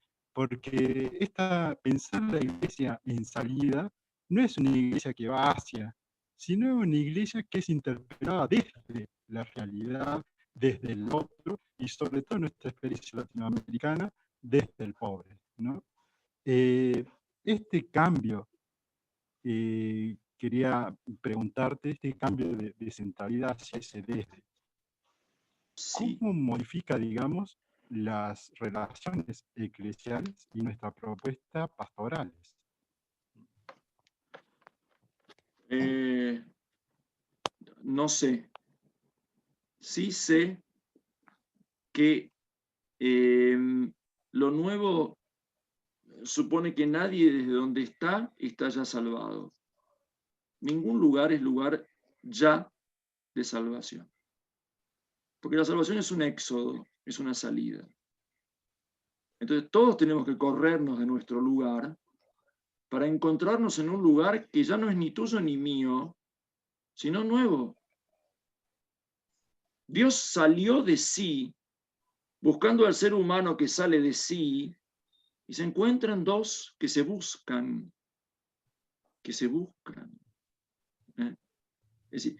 pensar la iglesia en salida no es una iglesia que va hacia, sino una iglesia que es interpretada desde la realidad, desde el otro, y sobre todo en nuestra experiencia latinoamericana, desde el pobre, ¿no? Este cambio, quería preguntarte, este cambio de centralidad hacia ese desde, ¿cómo modifica, digamos, las relaciones eclesiales y nuestra propuesta pastorales? No sé. Sí sé que lo nuevo supone que nadie desde donde está ya salvado. Ningún lugar es lugar ya de salvación. Porque la salvación es un éxodo, es una salida. Entonces todos tenemos que corrernos de nuestro lugar para encontrarnos en un lugar que ya no es ni tuyo ni mío, sino nuevo. Dios salió de sí, buscando al ser humano que sale de sí, y se encuentran dos que se buscan. Es decir,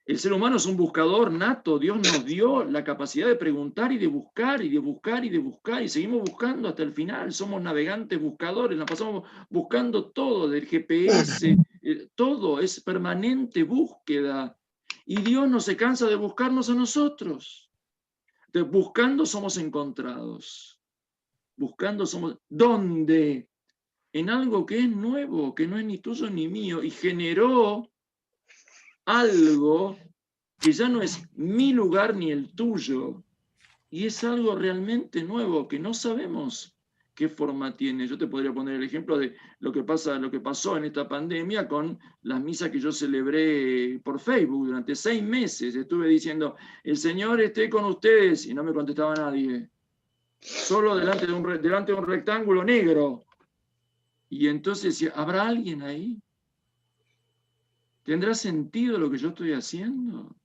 el ser humano es un buscador nato. Dios nos dio la capacidad de preguntar y de buscar y de buscar y de buscar, y seguimos buscando hasta el final. Somos navegantes buscadores, nos pasamos buscando todo, del GPS, todo es permanente búsqueda. Y Dios no se cansa de buscarnos a nosotros. Entonces, buscando somos encontrados. Buscando somos... ¿Dónde? En algo que es nuevo, que no es ni tuyo ni mío, y generó algo que ya no es mi lugar ni el tuyo, y es algo realmente nuevo que no sabemos qué forma tiene. Yo te podría poner el ejemplo de lo que pasó en esta pandemia con las misas que yo celebré por Facebook durante 6 meses. Estuve diciendo, el Señor esté con ustedes, y no me contestaba nadie. Solo delante de un rectángulo negro. Y entonces decía, ¿habrá alguien ahí? ¿Tendrá sentido lo que yo estoy haciendo?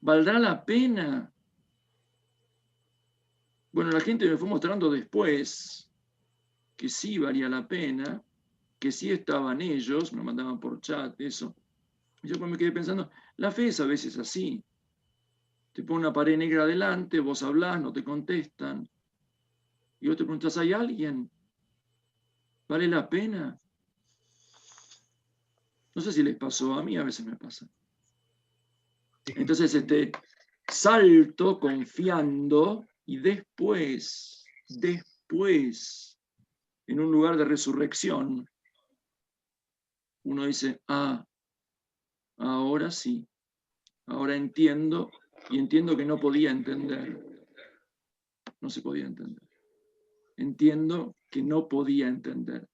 ¿Valdrá la pena? Bueno, la gente me fue mostrando después que sí valía la pena, que sí estaban ellos, me lo mandaban por chat, eso. Y yo me quedé pensando, la fe es a veces así. Te pone una pared negra adelante, vos hablás, no te contestan. Y vos te preguntás, ¿hay alguien? ¿Vale la pena? No sé si les pasó, a mí a veces me pasa. Entonces, salto confiando y después, en un lugar de resurrección, uno dice, ahora sí, ahora entiendo, y entiendo que no podía entender. No se podía entender. Entiendo que no podía entender.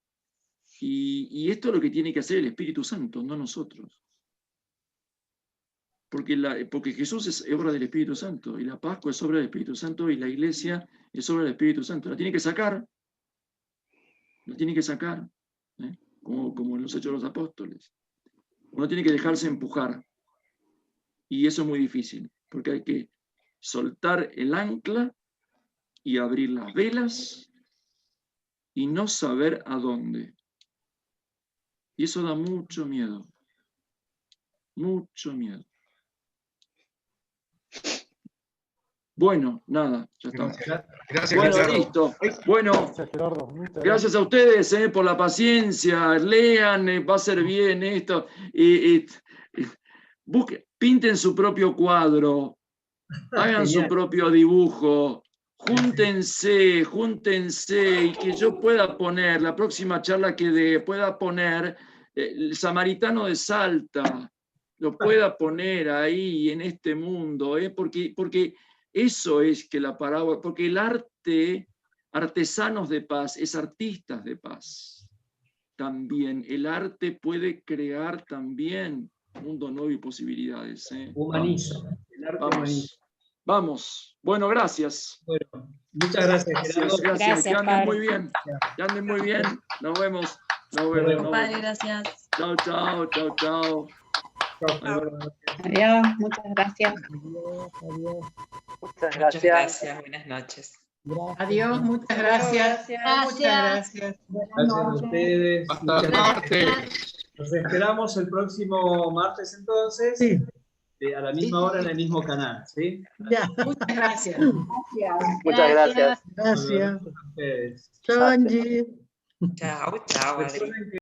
Y esto es lo que tiene que hacer el Espíritu Santo, no nosotros. Porque Jesús es obra del Espíritu Santo, y la Pascua es obra del Espíritu Santo, y la Iglesia es obra del Espíritu Santo. La tiene que sacar, como en los Hechos de los Apóstoles. Uno tiene que dejarse empujar, y eso es muy difícil, porque hay que soltar el ancla y abrir las velas y no saber a dónde. Y eso da mucho miedo, mucho miedo. Bueno, nada, ya está. Gracias, Bueno, Gerardo. listo. Bueno, Gracias, Gerardo. Muchas gracias a ustedes por la paciencia. Lean, va a ser bien esto. Pinten su propio cuadro, hagan su Genial. propio dibujo. Júntense y que yo pueda poner, la próxima charla que dé, pueda poner el samaritano de Salta, lo pueda poner ahí en este mundo, porque eso es que la parábola, porque el arte, artesanos de paz, es artistas de paz. También el arte puede crear también mundo nuevo y posibilidades. Humaniza. El arte humaniza. Vamos. Bueno, gracias. Bueno, muchas gracias, Gerardo. Gracias. Que anden muy bien. Que anden muy bien. Nos vemos. Nos vemos. Padre, gracias. Chao, chao, chao, chao. Adiós, muchas gracias. Muchas gracias. Buenas noches. Adiós, muchas gracias. Gracias. Gracias a ustedes. Hasta el martes. Nos esperamos el próximo martes entonces. Sí. A la misma hora en el mismo canal, ¿sí? Ya. Muchas gracias. Muchas gracias. Gracias. A ustedes. Chao, Angie. Chao, chao, Adri. Recuerden que